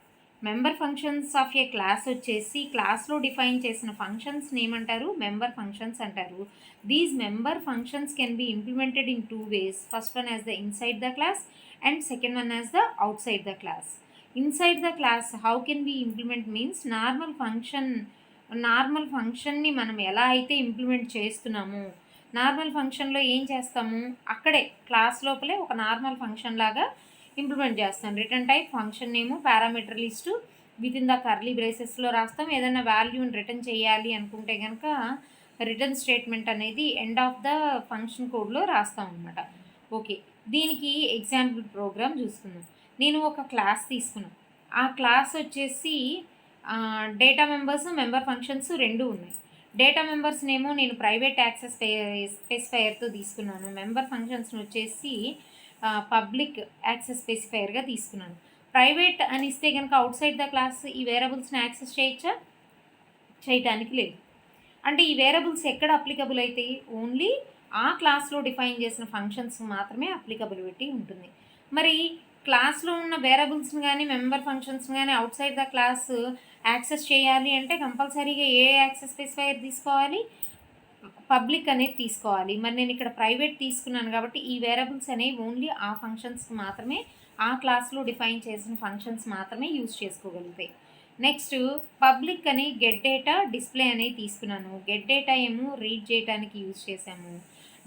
member functions of a class వచ్చేసి క్లాస్లో డిఫైన్ చేసిన ఫంక్షన్స్ ఏమంటారు? మెంబర్ ఫంక్షన్స్ అంటారు. These member functions can be implemented in 2 ways. First one as the inside the class and second one as the outside the class. Inside the class how can be implement means normal ఫంక్షన్ని మనం ఎలా అయితే ఇంప్లిమెంట్ చేస్తున్నామో, నార్మల్ ఫంక్షన్లో ఏం చేస్తాము, అక్కడే క్లాస్ లోపలే ఒక నార్మల్ ఫంక్షన్ లాగా ఇంప్లిమెంట్ చేస్తాం. Return type, function name, parameter list within the curly బ్రేసెస్లో రాస్తాం. ఏదైనా వాల్యూని రిటర్న్ చేయాలి అనుకుంటే కనుక రిటర్న్ స్టేట్మెంట్ అనేది ఎండ్ ఆఫ్ ద ఫంక్షన్ కోడ్లో రాస్తాం అన్నమాట. ఓకే, దీనికి ఎగ్జాంపుల్ ప్రోగ్రామ్ చూసుకుందాం. నేను ఒక క్లాస్ తీసుకున్నాను. ఆ క్లాస్ వచ్చేసి డేటా మెంబర్స్, మెంబర్ ఫంక్షన్స్ రెండు ఉన్నాయి. డేటా మెంబర్స్నేమో నేను ప్రైవేట్ యాక్సెస్ స్పెసిఫైయర్తో తీసుకున్నాను. మెంబర్ ఫంక్షన్స్ని వచ్చేసి పబ్లిక్ యాక్సెస్ స్పెసిఫైయర్గా తీసుకున్నాను. ప్రైవేట్ అని ఇస్తే కనుక అవుట్ సైడ్ ద క్లాస్ ఈ వేరియబుల్స్ని యాక్సెస్ చేయొచ్చా? చేయటానికి లేదు. అంటే ఈ వేరియబుల్స్ ఎక్కడ అప్లికబుల్ అవుతాయి? ఓన్లీ ఆ క్లాస్లో డిఫైన్ చేసిన ఫంక్షన్స్ మాత్రమే అప్లికబిలిటీ ఉంటుంది. మరి క్లాస్లో ఉన్న వేరియబుల్స్ని కానీ మెంబర్ ఫంక్షన్స్ని కానీ outside the class access చేయాలి అంటే కంపల్సరీగా ఏ యాక్సెస్ స్పెసిఫైయర్ తీసుకోవాలి? పబ్లిక్ అనేది తీసుకోవాలి. మరి నేను ఇక్కడ ప్రైవేట్ తీసుకున్నాను కాబట్టి ఈ వేరియబుల్స్ అనేవి ఓన్లీ ఆ ఫంక్షన్స్కి మాత్రమే, ఆ క్లాస్లో డిఫైన్ చేసిన ఫంక్షన్స్ మాత్రమే యూజ్ చేసుకోగలుగుతాయి. నెక్స్ట్ పబ్లిక్ అని గెట్ డేటా, డిస్ప్లే అనేది తీసుకున్నాను. గెట్ డేటా ఏమో రీడ్ చేయడానికి యూజ్ చేసాము.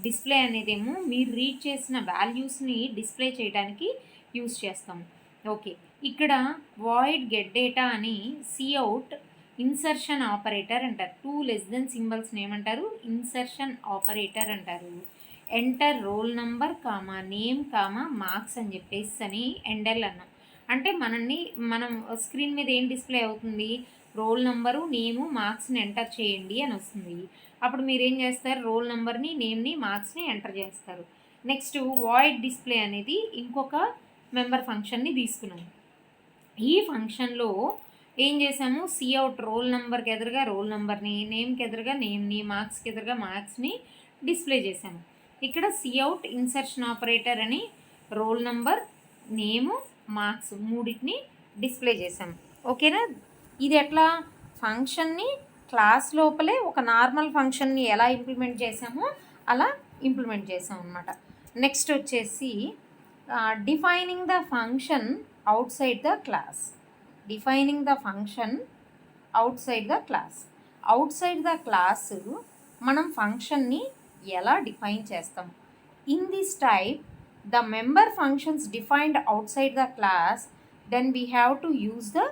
డిస్ప్లే అనేదేమో మీరు రీడ్ చేసిన వాల్యూస్ని డిస్ప్లే చేయడానికి యూజ్ చేస్తాము. ఓకే, ఇక్కడ వాయిడ్ గెట్ డేటా అని సిఅవుట్ ఇన్సర్షన్ ఆపరేటర్ అంటారు. 2 లెస్ దెన్ సింబల్స్ని ఏమంటారు? ఇన్సర్షన్ ఆపరేటర్ అంటారు. Enter roll number comma name comma marks అని చెప్పేసి అని ఎండల్ అన్నాం. అంటే మనం స్క్రీన్ మీద ఏం డిస్ప్లే అవుతుంది? రోల్ నంబరు, నేము, మార్క్స్ని ఎంటర్ చేయండి అని వస్తుంది. అప్పుడు మీరు ఏం చేస్తారు? రోల్ నెంబర్ని, నేమ్ని, మార్క్స్ని ఎంటర్ చేస్తారు. నెక్స్ట్ వాయిడ్ డిస్ప్లే అనేది ఇంకొక మెంబర్ ఫంక్షన్ని తీసుకున్నాము. ఈ ఫంక్షన్లో ఏం చేసాము? సిఅవుట్ రోల్ నెంబర్కి ఎదురుగా రోల్ నెంబర్ని, నేమ్కి ఎదురుగా నేమ్ని, మార్క్స్కి ఎదురుగా మార్క్స్ని డిస్ప్లే చేసాము. ఇక్కడ సిఅవుట్ ఇన్సర్షన్ ఆపరేటర్ అని రోల్ నెంబర్, నేము, మార్క్స్ మూడింటిని డిస్ప్లే చేసాము. ఓకేనా? ఇది ఎట్లా ఫంక్షన్ని క్లాస్ లోపలే ఒక నార్మల్ ఫంక్షన్ని ఎలా ఇంప్లిమెంట్ చేసామో అలా ఇంప్లిమెంట్ చేసాం అనమాట. నెక్స్ట్ వచ్చేసి defining the function outside the class. Defining the function outside the class. Outside the class మనం ఫంక్షన్ని ఎలా డిఫైన్ చేస్తాం? In this type the member functions defined outside the class, then we have to use the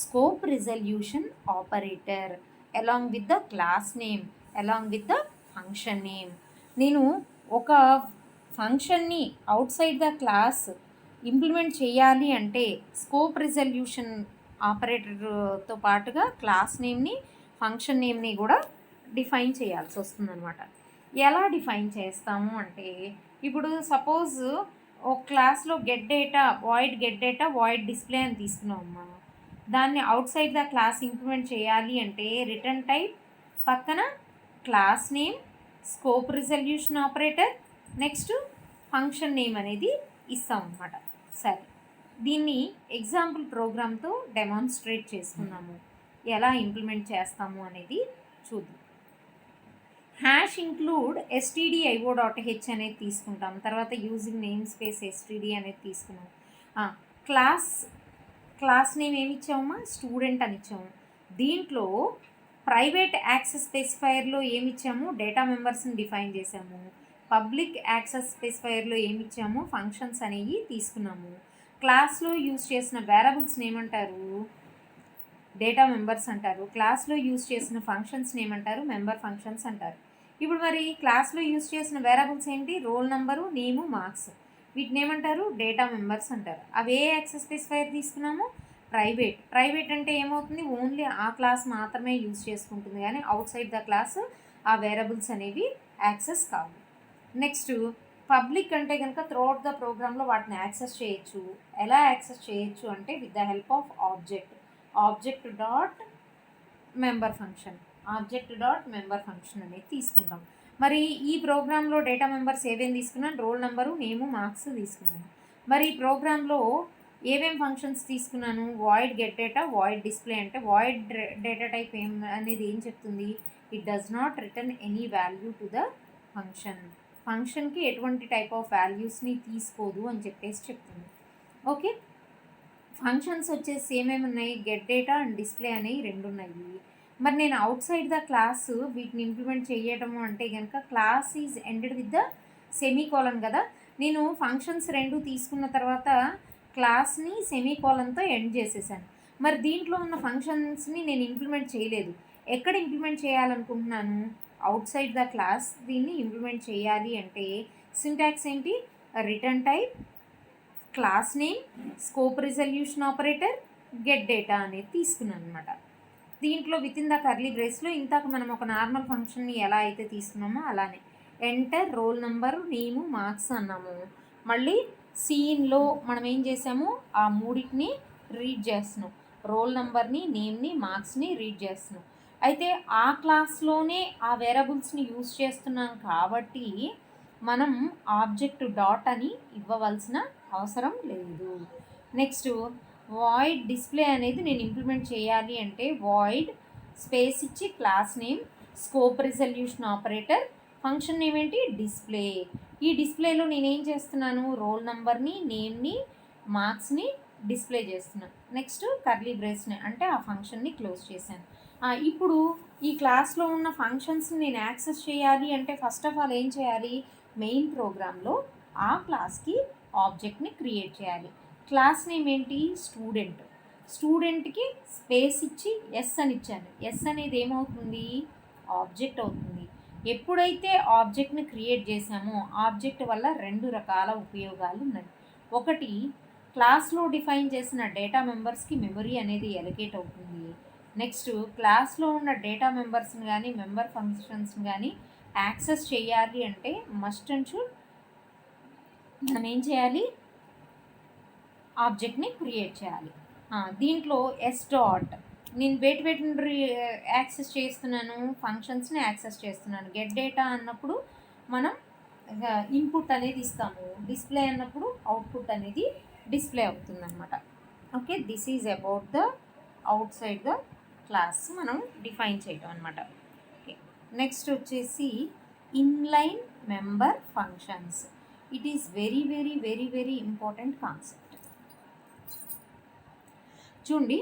scope resolution operator along with the class name, along with the function name. నేను ఒక ఫంక్షన్ని out side the class implement చేయాలి అంటే స్కోప్ రిజల్యూషన్ ఆపరేటర్తో పాటుగా క్లాస్ నేమ్ని, ఫంక్షన్ నేమ్ని కూడా డిఫైన్ చేయాల్సి వస్తుందన్నమాట. ఎలా డిఫైన్ చేస్తాము అంటే, ఇప్పుడు సపోజ్ ఒక క్లాస్లో గెట్ డేటా, వాయిడ్ డిస్ప్లే అని తీసుకున్నామమ్మా. దాన్ని out side the class implement చేయాలి అంటే రిటర్న్ టైప్ పక్కన class name, scope resolution operator, next function name అనేది ఇస్తాం అన్నమాట. సరే, దీన్ని ఎగ్జాంపుల్ ప్రోగ్రామ్తో డెమాన్స్ట్రేట్ చేసుకున్నాము. ఎలా ఇంప్లిమెంట్ చేస్తాము అనేది చూద్దాం. హ్యాష్ ఇంక్లూడ్ stdio.h అనేది తీసుకుంటాం. తర్వాత యూజింగ్ నేమ్ స్పేస్ std అనేది తీసుకున్నాం. క్లాస్ నేమ్ ఏమి ఇచ్చామమ్మా? స్టూడెంట్ అని ఇచ్చాము. దీంట్లో ప్రైవేట్ యాక్సెస్ స్పెసిఫైయర్లో ఏమి ఇచ్చాము? డేటా మెంబర్స్ని డిఫైన్ చేసాము. పబ్లిక్ యాక్సెస్ స్పెసిఫైయర్లో ఏమి ఇచ్చాము? ఫంక్షన్స్ అనేవి తీసుకున్నాము. క్లాస్లో యూజ్ చేసిన వేరియబుల్స్ని ఏమంటారు? డేటా మెంబర్స్ అంటారు. క్లాస్లో యూజ్ చేసిన ఫంక్షన్స్ని ఏమంటారు? మెంబర్ ఫంక్షన్స్ అంటారు. ఇప్పుడు మరి క్లాస్లో యూజ్ చేసిన వేరియబుల్స్ ఏంటి? రోల్ నెంబరు, నేము, మార్క్స్. వీటిని ఏమంటారు? డేటా మెంబర్స్ అంటారు. అవి ఏ యాక్సెస్ స్పెసిఫైర్ తీసుకున్నాము? ప్రైవేట్ అంటే ఏమవుతుంది? ఓన్లీ ఆ క్లాస్ మాత్రమే యూజ్ చేసుకుంటుంది, కానీ అవుట్ సైడ్ ద క్లాస్ ఆ వేరియబుల్స్ అనేవి యాక్సెస్ కావు. నెక్స్ట్ పబ్లిక్ అంటే కనుక త్రూఅవుట్ ద ప్రోగ్రామ్లో వాటిని యాక్సెస్ చేయొచ్చు. ఎలా యాక్సెస్ చేయొచ్చు అంటే with the help of object dot member function అనేది తీసుకుంటాం. మరి ఈ ప్రోగ్రాంలో డేటా మెంబర్స్ ఏమేమి తీసుకున్నాను? రోల్ నెంబరు, నేము, మార్క్స్ తీసుకున్నాను. మరి ఈ ప్రోగ్రాంలో ఏమేమి ఫంక్షన్స్ తీసుకున్నాను? Void get data, void display. అంటే వాయిడ్ డేటా టైప్ అనేది ఏం చెప్తుంది? It does not return any value to the ఫంక్షన్కి ఎటువంటి టైప్ ఆఫ్ వాల్యూస్ని తీసుకోదు అని చెప్పేసి చెప్తుంది. ఓకే, ఫంక్షన్స్ వచ్చేసి ఏమేమి ఉన్నాయి? గెట్ డేటా అండ్ డిస్ప్లే అనేవి 2 ఉన్నాయి. మరి నేను అవుట్ సైడ్ ద క్లాస్ వీటిని ఇంప్లిమెంట్ చేయటము అంటే కనుక class is ended with the semicolon కదా. నేను ఫంక్షన్స్ 2 తీసుకున్న తర్వాత క్లాస్ని సెమీకోలన్తో ఎండ్ చేసేసాను. మరి దీంట్లో ఉన్న ఫంక్షన్స్ని నేను ఇంప్లిమెంట్ చేయలేదు. ఎక్కడ ఇంప్లిమెంట్ చేయాలనుకుంటున్నాను? అవుట్ సైడ్ ద క్లాస్ దీన్ని ఇంప్లిమెంట్ చేయాలి అంటే సింటాక్స్ ఏంటి? Return type, class name, scope resolution operator, get data అనేది తీసుకున్నాను అనమాట. దీంట్లో విత్ ఇన్ ద కర్లీ బ్రేస్లో ఇంతాక మనం ఒక నార్మల్ ఫంక్షన్ని ఎలా అయితే తీసుకున్నామో అలానే ఎంటర్ రోల్ నెంబరు, నేము, మార్క్స్ అన్నాము. మళ్ళీ సీన్లో మనం ఏం చేసాము? ఆ మూడింటిని రీడ్ చేస్తున్నాం. రోల్ నెంబర్ని, నేమ్ని, మార్క్స్ని రీడ్ చేస్తున్నాం. అయితే ఆ క్లాస్లోనే ఆ వేరియబుల్స్ని యూజ్ చేస్తున్నాం కాబట్టి మనం ఆబ్జెక్ట్ డాట్ అని ఇవ్వవలసిన అవసరం లేదు. నెక్స్ట్ వాయిడ్ డిస్ప్లే అనేది నేను ఇంప్లిమెంట్ చేయాలి అంటే వాయిడ్ స్పేస్ ఇచ్చి class name, scope resolution operator, function name ఏంటి? డిస్ప్లే. ఈ డిస్ప్లేలో నేనేం చేస్తున్నాను? రోల్ నెంబర్ని, నేమ్ని, మార్క్స్ని డిస్ప్లే చేస్తున్నాను. నెక్స్ట్ కర్లీ బ్రేస్ని అంటే ఆ ఫంక్షన్ని క్లోజ్ చేశాను. ఇప్పుడు ఈ క్లాస్లో ఉన్న ఫంక్షన్స్ని నేను యాక్సెస్ చేయాలి అంటే ఫస్ట్ ఆఫ్ ఆల్ ఏం చేయాలి? మెయిన్ ప్రోగ్రాంలో ఆ క్లాస్కి ఆబ్జెక్ట్ని క్రియేట్ చేయాలి. క్లాస్ నేమ్ ఏంటి? స్టూడెంట్కి స్పేస్ ఇచ్చి ఎస్ అని ఇచ్చాను. ఎస్ అనేది ఏమవుతుంది? ఆబ్జెక్ట్ అవుతుంది. ఎప్పుడైతే ఆబ్జెక్ట్ని క్రియేట్ చేసామో ఆబ్జెక్ట్ వల్ల 2 రకాల ఉపయోగాలు ఉన్నాయి. ఒకటి, క్లాస్లో డిఫైన్ చేసిన డేటా మెంబర్స్కి మెమరీ అనేది ఎలకేట్ అవుతుంది. నెక్స్ట్, క్లాస్లో ఉన్న డేటా మెంబర్స్ని కానీ మెంబర్ ఫంక్షన్స్ని కానీ యాక్సెస్ చేయాలి అంటే మస్ట్ అండ్ షుడ్ మనం ఏం చేయాలి? ఆబ్జెక్ట్ని క్రియేట్ చేయాలి. దీంట్లో ఎస్ డాట్ నేను వేటిని యాక్సెస్ చేస్తున్నాను? ఫంక్షన్స్ని యాక్సెస్ చేస్తున్నాను. గెట్ డేటా అన్నప్పుడు మనం ఇన్పుట్ అనేది ఇస్తాము. డిస్ప్లే అన్నప్పుడు అవుట్పుట్ అనేది డిస్ప్లే అవుతుంది అనమాట. Okay, this is about the outside the class మనం డిఫైన్ చేయటం అనమాట. ఓకే, నెక్స్ట్ వచ్చేసి inline member functions. It is very very very very important concept. చూడండి,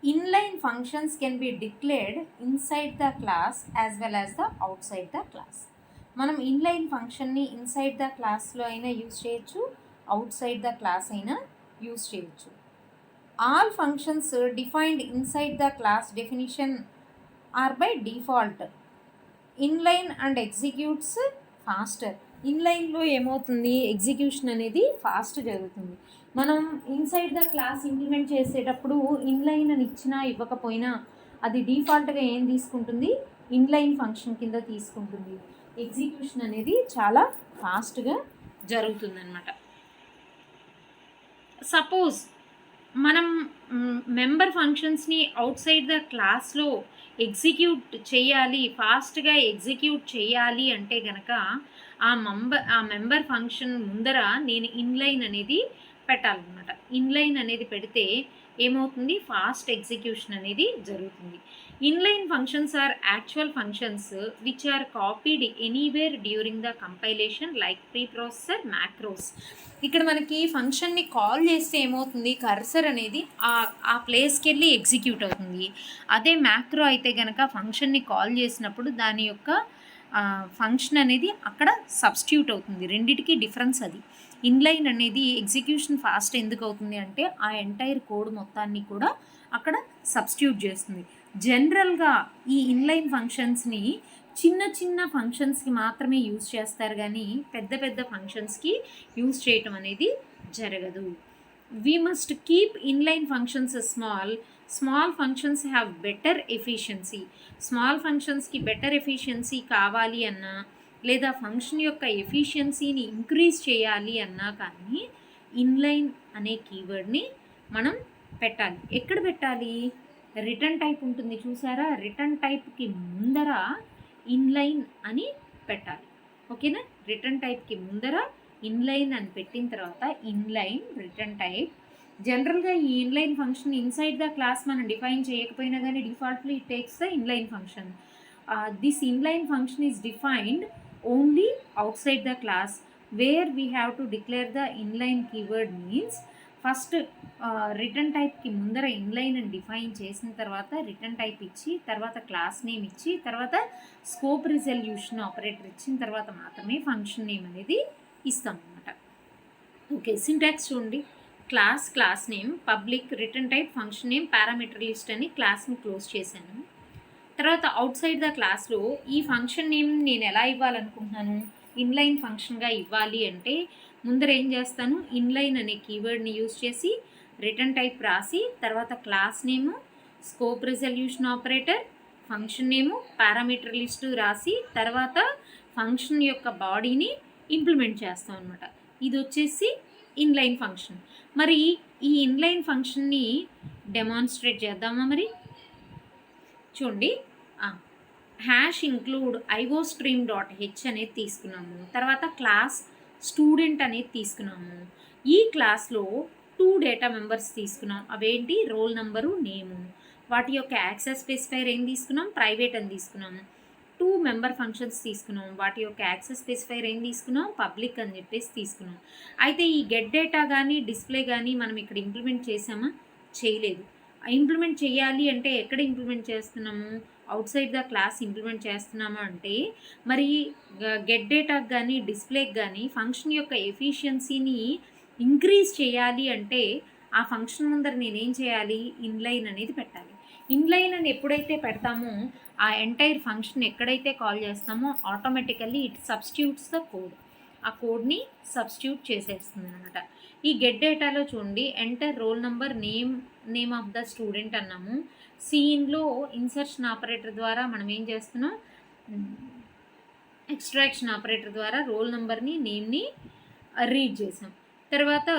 inline functions can be declared inside the class as well as the outside the class. మనం ఇన్లైన్ ఫంక్షన్ని ఇన్సైడ్ ద క్లాస్లో అయినా యూజ్ చేయొచ్చు, అవుట్ సైడ్ ద క్లాస్ అయినా యూజ్ చేయొచ్చు. All functions defined inside the class definition are by default inline and executes faster. ఇన్లైన్లో ఏమవుతుంది? ఎగ్జిక్యూషన్ అనేది ఫాస్ట్ జరుగుతుంది. మనం ఇన్సైడ్ ద క్లాస్ ఇంప్లిమెంట్ చేసేటప్పుడు ఇన్లైన్ అని ఇచ్చినా ఇవ్వకపోయినా అది డిఫాల్ట్గా ఏం తీసుకుంటుంది? ఇన్లైన్ ఫంక్షన్ కింద తీసుకుంటుంది. ఎగ్జిక్యూషన్ అనేది చాలా ఫాస్ట్గా జరుగుతుందన్నమాట. సపోజ్ మనం మెంబర్ ఫంక్షన్స్ని అవుట్ సైడ్ ద క్లాస్లో ఎగ్జిక్యూట్ చేయాలి, ఫాస్ట్గా ఎగ్జిక్యూట్ చేయాలి అంటే కనుక ఆ మెంబర్ ఫంక్షన్ ముందర నేను ఇన్లైన్ అనేది పెట్టాలన్నమాట. ఇన్లైన్ అనేది పెడితే ఏమవుతుంది? ఫాస్ట్ ఎగ్జిక్యూషన్ అనేది జరుగుతుంది. Inline functions are actual functions which are copied anywhere during the compilation like preprocessor macros. ఇక్కడ మనకి ఫంక్షన్ని కాల్ చేస్తే ఏమవుతుంది? కర్సర్ అనేది ఆ ప్లేస్కి వెళ్ళి ఎగ్జిక్యూట్ అవుతుంది. అదే మ్యాక్రో అయితే కనుక ఫంక్షన్ని కాల్ చేసినప్పుడు దాని యొక్క ఫంక్షన్ అనేది అక్కడ సబ్స్టిట్యూట్ అవుతుంది. రెండిటికి డిఫరెన్స్ అది. ఇన్లైన్ అనేది ఎగ్జిక్యూషన్ ఫాస్ట్ ఎందుకు అవుతుంది అంటే ఆ ఎంటైర్ కోడ్ మొత్తాన్ని కూడా అక్కడ సబ్స్టిట్యూట్ చేస్తుంది. జనరల్గా ఈ ఇన్లైన్ ఫంక్షన్స్ని చిన్న చిన్న ఫంక్షన్స్కి మాత్రమే యూజ్ చేస్తారు, కానీ పెద్ద పెద్ద ఫంక్షన్స్కి యూజ్ చేయటం అనేది జరగదు. We must keep inline functions small functions have better efficiency. Small ఫంక్షన్స్కి బెటర్ ఎఫిషియన్సీ కావాలి అన్నా, లేదా ఫంక్షన్ యొక్క ఎఫిషియన్సీని ఇంక్రీజ్ చేయాలి అన్నా కానీ ఇన్లైన్ అనే కీవర్డ్ని మనం పెట్టాలి. ఎక్కడ పెట్టాలి? రిటర్న్ టైప్ ఉంటుంది చూసారా, రిటర్న్ టైప్కి ముందర ఇన్లైన్ అని పెట్టాలి. ఓకేనా? రిటర్న్ టైప్కి ముందర ఇన్లైన్ అని పెట్టిన తర్వాత ఇన్లైన్ రిటర్న్ టైప్. జనరల్గా ఈ inline function inside the class మనం డిఫైన్ చేయకపోయినా కానీ defaultly it takes the inline function. This inline function is defined only outside the class where we have to declare the inline keyword. Means first return టైప్కి ముందర ఇన్లైన్ అని డిఫైన్ చేసిన తర్వాత రిటర్న్ టైప్ ఇచ్చి, తర్వాత క్లాస్ నేమ్ ఇచ్చి, తర్వాత స్కోప్ రిజల్యూషన్ ఆపరేటర్ ఇచ్చిన తర్వాత మాత్రమే ఫంక్షన్ నేమ్ అనేది ఇస్తాం అన్నమాట. ఓకే, సింటాక్స్ చూడండి. Class name, public, return type, function name, parameter list అని క్లాస్ని క్లోజ్ చేశాను. తర్వాత అవుట్ సైడ్ ద క్లాస్లో ఈ ఫంక్షన్ నేమ్ నేను ఎలా ఇవ్వాలనుకుంటున్నాను, ఇన్లైన్ ఫంక్షన్గా ఇవ్వాలి అంటే ముందర ఏం చేస్తాను, ఇన్లైన్ అనే కీవర్డ్ని యూజ్ చేసి రిటర్న్ టైప్ రాసి, తర్వాత క్లాస్ నేము, scope resolution operator, function name, parameter list రాసి, తర్వాత ఫంక్షన్ యొక్క బాడీని ఇంప్లిమెంట్ చేస్తాం అనమాట. ఇది వచ్చేసి ఇన్లైన్ ఫంక్షన్. మరి ఈ ఇన్లైన్ ఫంక్షన్ని డెమాన్స్ట్రేట్ చేద్దామా? మరి చూడండి, హ్యాష్ ఇంక్లూడ్ iostream.h అనేది తీసుకున్నాము. తర్వాత క్లాస్ స్టూడెంట్ అనేది తీసుకున్నాము. ఈ క్లాస్లో 2 డేటా మెంబర్స్ తీసుకున్నాం. అవేంటి? రోల్ నెంబరు, నేము. వాటి యొక్క యాక్సెస్ స్పెసిఫైర్ ఏం తీసుకున్నాం? ప్రైవేట్ అని తీసుకున్నాము. 2 మెంబర్ ఫంక్షన్స్ తీసుకున్నాం. వాటి యొక్క యాక్సెస్ స్పెసిఫైర్ ఏం తీసుకున్నాం? పబ్లిక్ అని చెప్పేసి తీసుకున్నాం. అయితే ఈ గెట్ డేటా కానీ డిస్ప్లే కానీ మనం ఇక్కడ ఇంప్లిమెంట్ చేసామా? చేయలేదు. ఇంప్లిమెంట్ చేయాలి అంటే ఎక్కడ ఇంప్లిమెంట్ చేస్తున్నాము? Out side the class implement చేస్తున్నామా అంటే, మరి గెట్ డేటాకి కానీ డిస్ప్లేకి కానీ ఫంక్షన్ యొక్క ఎఫిషియన్సీని ఇంక్రీజ్ చేయాలి అంటే ఆ ఫంక్షన్ ముందర నేనేం చేయాలి? ఇన్లైన్ అనేది పెట్టాలి. ఇన్లైన్ అని ఎప్పుడైతే పెడతామో ఆ ఎంటైర్ ఫంక్షన్ ఎక్కడైతే కాల్ చేస్తామో automatically it substitutes the code. ఆ కోడ్ని సబ్స్టిట్యూట్ చేసేస్తుంది అనమాట. ఈ గెట్ డేటాలో చూడండి, enter roll number, name of the student అన్నాము. సీన్లో ఇన్సర్షన్ ఆపరేటర్ ద్వారా మనం ఏం చేస్తున్నాం? ఎక్స్ట్రాక్షన్ ఆపరేటర్ ద్వారా రోల్ నెంబర్ని, నేమ్ని రీడ్ చేసాం. తర్వాత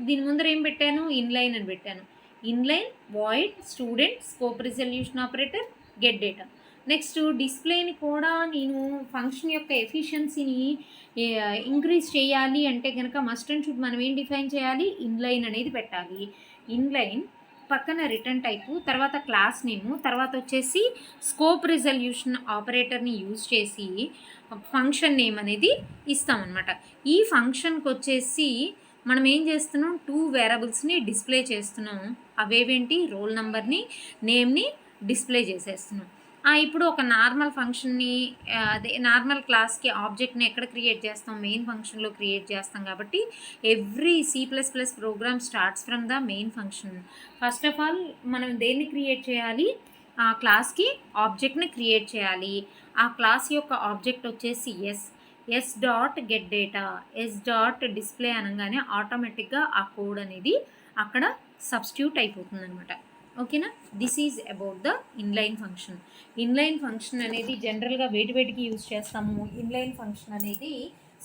దీని ముందర ఏం పెట్టాను? ఇన్లైన్ అని పెట్టాను. Inline void student, scope resolution operator, get data. Next డిస్ప్లేని కూడా నేను ఫంక్షన్ యొక్క ఎఫిషియన్సీని ఇంక్రీజ్ చేయాలి అంటే కనుక మస్ట్ అండ్ షుడ్ మనం ఏం డిఫైన్ చేయాలి? ఇన్లైన్ అనేది పెట్టాలి. ఇన్లైన్ పక్కన రిటర్న్ టైపు, తర్వాత క్లాస్ నేము, తర్వాత వచ్చేసి స్కోప్ రిజల్యూషన్ ఆపరేటర్ని యూజ్ చేసి ఫంక్షన్ నేమ్ అనేది ఇస్తామన్నమాట. ఈ ఫంక్షన్కి వచ్చేసి మనం ఏం చేస్తున్నాం? 2 వేరియబుల్స్ని డిస్ప్లే చేస్తున్నాం. అవేవేంటి? రోల్ నెంబర్ని, నేమ్ని డిస్ప్లే చేసేస్తున్నాం. ఇప్పుడు ఒక నార్మల్ ఫంక్షన్ని, అదే నార్మల్ క్లాస్కి ఆబ్జెక్ట్ని ఎక్కడ క్రియేట్ చేస్తాం? మెయిన్ ఫంక్షన్లో క్రియేట్ చేస్తాం. కాబట్టి every C++ program starts from the main function. First of all మనం దేన్ని క్రియేట్ చేయాలి? ఆ క్లాస్కి ఆబ్జెక్ట్ని క్రియేట్ చేయాలి. ఆ క్లాస్ యొక్క ఆబ్జెక్ట్ వచ్చేసి yes dot get data, S dot display అనగానే ఆటోమేటిక్గా ఆ కోడ్ అనేది అక్కడ సబ్స్టిట్యూట్ అయిపోతుంది అనమాట. ఓకేనా? This is about the inline function. Inline function అనేది జనరల్గా వేటికి యూజ్ చేస్తాము? ఇన్లైన్ ఫంక్షన్ అనేది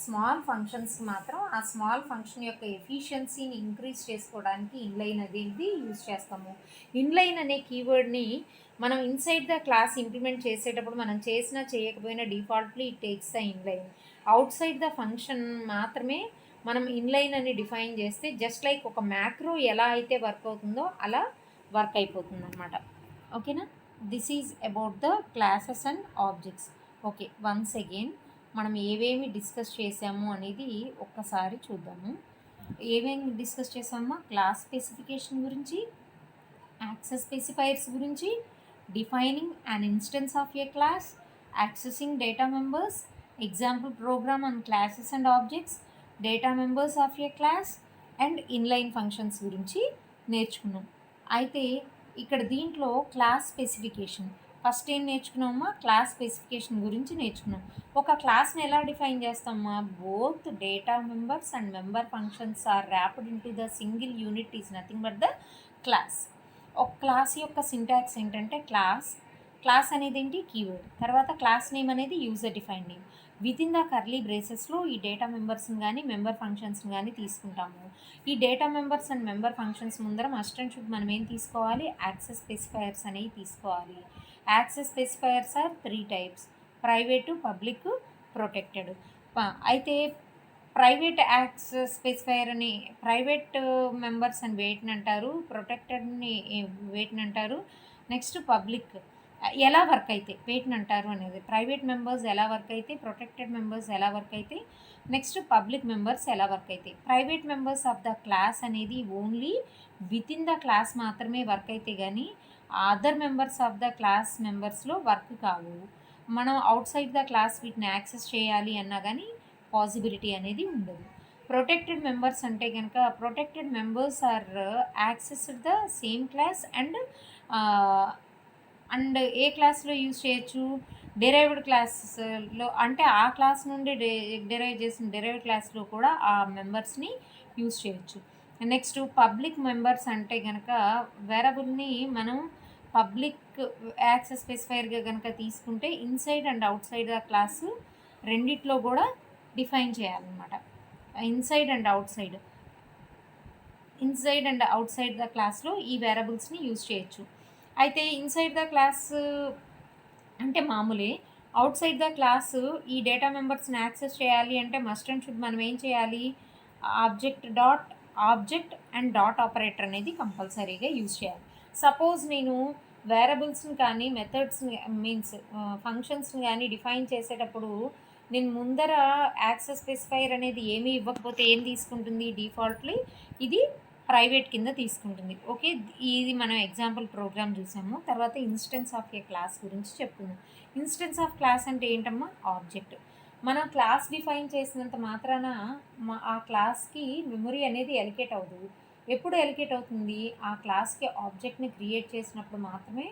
స్మాల్ ఫంక్షన్స్ మాత్రం ఆ స్మాల్ ఫంక్షన్ యొక్క ఎఫిషియన్సీని ఇంక్రీజ్ చేసుకోవడానికి ఇన్లైన్ అనేది యూజ్ చేస్తాము. ఇన్లైన్ అనే కీవర్డ్ని మనం ఇన్సైడ్ ద క్లాస్ ఇంప్లిమెంట్ చేసేటప్పుడు మనం చేసినా చేయకపోయినా defaultly it takes the inline. Out side the function మాత్రమే మనం ఇన్లైన్ అని డిఫైన్ చేస్తే జస్ట్ లైక్ ఒక మ్యాక్రో ఎలా అయితే వర్క్ అవుతుందో అలా వర్క్ అయిపోతుంది అనమాట. ఓకేనా? This is about the classes and objects. Okay, once again మనం ఏవేమి డిస్కస్ చేసాము అనేది ఒక్కసారి చూద్దాము. ఏమేమి డిస్కస్ చేసామా? క్లాస్ స్పెసిఫికేషన్ గురించి, యాక్సెస్ స్పెసిఫైర్స్ గురించి, defining an instance of a class, accessing data members, example programme and classes and objects, data members of a class and inline functions గురించి నేర్చుకున్నాం. అయితే ఇక్కడ దీంట్లో క్లాస్ స్పెసిఫికేషన్, ఫస్ట్ ఏం నేర్చుకున్నామమ్మా, క్లాస్ స్పెసిఫికేషన్ గురించి నేర్చుకున్నాం. ఒక క్లాస్ని ఎలా డిఫైన్ చేస్తామమ్మా, both data members and member functions are wrapped into the single unit is nothing but the class. ఒక క్లాస్ యొక్క సింటాక్స్ ఏంటంటే క్లాస్ అనేది ఏంటి, కీవర్డ్, తర్వాత క్లాస్ నేమ్ అనేది user define name. Within the curly బ్రేసెస్లో ఈ డేటా మెంబర్స్ని కానీ మెంబర్ ఫంక్షన్స్ని కానీ తీసుకుంటాము. ఈ data members and member functions ముందర మస్ట్ అండ్ షుడ్ మనం ఏం తీసుకోవాలి, యాక్సెస్ స్పెసిఫైయర్స్ అనేవి తీసుకోవాలి. Access specifiers are 3 types: private, public, protected. అయితే ప్రైవేట్ యాక్సెస్ స్పెసిఫైయర్ అని ప్రైవేట్ మెంబర్స్ అని వేటిని అంటారు, ప్రొటెక్టెడ్ని వేటిని అంటారు, నెక్స్ట్ పబ్లిక్ ఎలా వర్క్ అయితే వేటిని అంటారు అనేది, ప్రైవేట్ మెంబర్స్ ఎలా వర్క్ అయితే, ప్రొటెక్టెడ్ మెంబర్స్ ఎలా వర్క్ అయితే, నెక్స్ట్ పబ్లిక్ మెంబర్స్ ఎలా వర్క్ అయితే. Private members of the class అనేది only within the class మాత్రమే వర్క్ అయితే కానీ other members of the class మెంబర్స్లో వర్క్ కావు. మనం అవుట్ సైడ్ ద క్లాస్ వీటిని యాక్సెస్ చేయాలి అన్నా కానీ పాసిబిలిటీ అనేది ఉండదు. ప్రొటెక్టెడ్ మెంబర్స్ అంటే కనుక, protected members are accessed the same class and a క్లాస్లో యూజ్ చేయొచ్చు, డెరైవ్డ్ క్లాస్లో, అంటే ఆ క్లాస్ నుండి డెరైవ్ చేసిన డెరైవ్డ్ క్లాస్లో కూడా ఆ మెంబర్స్ని యూజ్ చేయొచ్చు. నెక్స్ట్ పబ్లిక్ మెంబర్స్ అంటే కనుక, వేరియబుల్ని మనం పబ్లిక్ యాక్సెస్ స్పెసిఫైర్గా కనుక తీసుకుంటే inside and out side the class రెండిట్లో కూడా డిఫైన్ చేయాలన్నమాట. Inside and out side the క్లాస్లో ఈ వేరియబుల్స్ని యూజ్ చేయొచ్చు. అయితే ఇన్సైడ్ ద క్లాస్ అంటే మామూలే. అవుట్ సైడ్ ద క్లాస్ ఈ డేటా మెంబర్స్ని యాక్సెస్ చేయాలి అంటే మస్ట్ అండ్ షుడ్ మనం ఏం చేయాలి, ఆబ్జెక్ట్ అండ్ డాట్ ఆపరేటర్ అనేది కంపల్సరీగా యూజ్ చేయాలి. సపోజ్ నేను వేరియబుల్స్ని కానీ మెథడ్స్ని ఫంక్షన్స్ని కానీ డిఫైన్ చేసేటప్పుడు నేను ముందర యాక్సెస్ స్పెసిఫైర్ అనేది ఏమీ ఇవ్వకపోతే ఏం తీసుకుంటుంది, డిఫాల్ట్లీ ఇది ప్రైవేట్ కింద తీసుకుంటుంది. ఓకే, ఇది మనం ఎగ్జాంపుల్ ప్రోగ్రామ్ చూసాము. తర్వాత ఇన్స్టెన్స్ ఆఫ్ ఏ క్లాస్ గురించి చెప్పుకుందాం. ఇన్స్టెన్స్ ఆఫ్ క్లాస్ అంటే ఏంటమ్మా, ఆబ్జెక్ట్. మనం క్లాస్ డిఫైన్ చేసినంత మాత్రాన ఆ క్లాస్కి మెమరీ అనేది ఎలికేట్ అవ్వదు. ఎప్పుడు ఎలికేట్ అవుతుంది, ఆ క్లాస్కి ఆబ్జెక్ట్ని క్రియేట్ చేసినప్పుడు మాత్రమే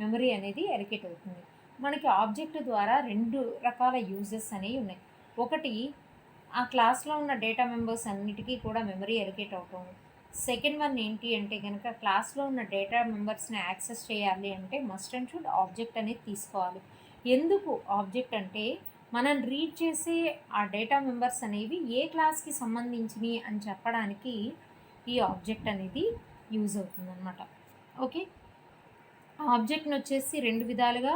మెమరీ అనేది ఎలికేట్ అవుతుంది. మనకి ఆబ్జెక్ట్ ద్వారా 2 రకాల యూజెస్ అనేవి ఉన్నాయి. ఒకటి, ఆ క్లాస్లో ఉన్న డేటా మెంబర్స్ అన్నిటికీ కూడా మెమరీ ఎలికేట్ అవటం. సెకండ్ వన్ ఏంటి అంటే కనుక, క్లాస్లో ఉన్న డేటా మెంబర్స్ని యాక్సెస్ చేయాలి అంటే మస్ట్ అండ్ షుడ్ ఆబ్జెక్ట్ అనేది తీసుకోవాలి. ఎందుకు ఆబ్జెక్ట్ అంటే, మనం రీడ్ చేసే ఆ డేటా మెంబర్స్ అనేవి ఏ క్లాస్కి సంబంధించినవి అని చెప్పడానికి ఈ ఆబ్జెక్ట్ అనేది యూజ్ అవుతుంది అన్నమాట. ఓకే, ఆబ్జెక్ట్ని వచ్చేసి 2 విధాలుగా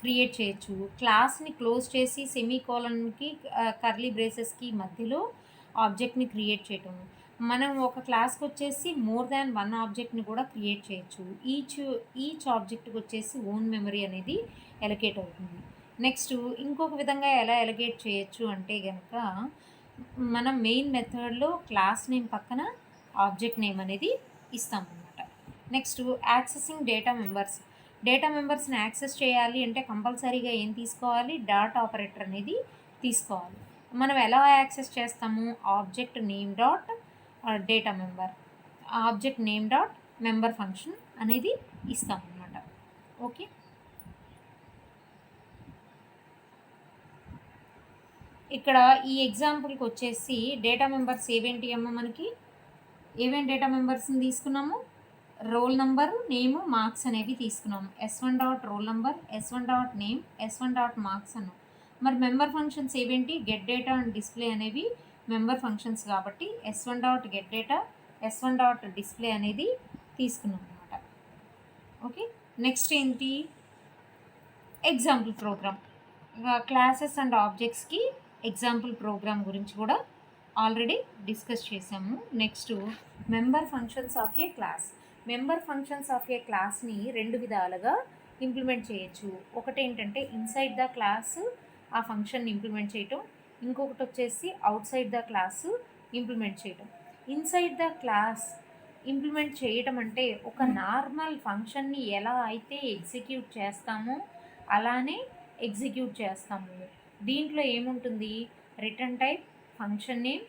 క్రియేట్ చేయొచ్చు. క్లాస్ని క్లోజ్ చేసి సెమీకోలన్కి కర్లీ బ్రేసెస్కి మధ్యలో ఆబ్జెక్ట్ని క్రియేట్ చేయటం. మనం ఒక క్లాస్కి వచ్చేసి మోర్ దాన్ 1 ఆబ్జెక్ట్ని కూడా క్రియేట్ చేయొచ్చు. ఈచ్ ఆబ్జెక్ట్కి వచ్చేసి ఓన్ మెమరీ అనేది ఎలకేట్ అవుతుంది. నెక్స్ట్ ఇంకొక విధంగా ఎలా ఎలకేట్ చేయొచ్చు అంటే కనుక, మనం మెయిన్ మెథడ్లో క్లాస్ నేమ్ పక్కన ఆబ్జెక్ట్ నేమ్ అనేది ఇస్తామన్నమాట. నెక్స్ట్ యాక్సెసింగ్ డేటా మెంబర్స్ని యాక్సెస్ చేయాలి అంటే కంపల్సరీగా ఏం తీసుకోవాలి, డాట్ ఆపరేటర్ అనేది తీసుకోవాలి. మనం ఎలా యాక్సెస్ చేస్తాము, object name dot data member, object name dot member function అనేది ఇస్తామన్నమాట. ఓకే, ఇక్కడ ఈ ఎగ్జాంపుల్కి వచ్చేసి డేటా మెంబర్స్ ఏవేంటి అమ్మ, మనకి ఏమేమి డేటా మెంబర్స్ని తీసుకున్నాము, రోల్ నెంబర్, నేమ్, మార్క్స్ అనేవి తీసుకున్నాము. S1 dot roll number, S1 dot name, S1 dot marks అన్నాం. మరి మెంబర్ ఫంక్షన్స్ ఏవేంటి, గెట్ డేటా అండ్ డిస్ప్లే అనేవి మెంబర్ ఫంక్షన్స్ కాబట్టి S1 dot get data, S1 dot display అనేది తీసుకున్నాం అనమాట. ఓకే, నెక్స్ట్ ఏంటి, ఎగ్జాంపుల్ ప్రోగ్రామ్. క్లాసెస్ అండ్ ఆబ్జెక్ట్స్కి ఎగ్జాంపుల్ ప్రోగ్రామ్ గురించి కూడా ఆల్రెడీ డిస్కస్ చేసాము. Next member functions of a class. Member functions of a క్లాస్ని 2 విధాలుగా ఇంప్లిమెంట్ చేయొచ్చు. ఒకటి ఏంటంటే ఇన్సైడ్ ద క్లాస్ ఆ ఫంక్షన్ని ఇంప్లిమెంట్ చేయటం, ఇంకొకటి వచ్చేసి out side the class implement చేయటం. ఇన్సైడ్ ద క్లాస్ ఇంప్లిమెంట్ చేయటం అంటే ఒక నార్మల్ ఫంక్షన్ని ఎలా అయితే ఎగ్జిక్యూట్ చేస్తామో అలానే ఎగ్జిక్యూట్ చేస్తాము. దీంట్లో ఏముంటుంది, return type, function name,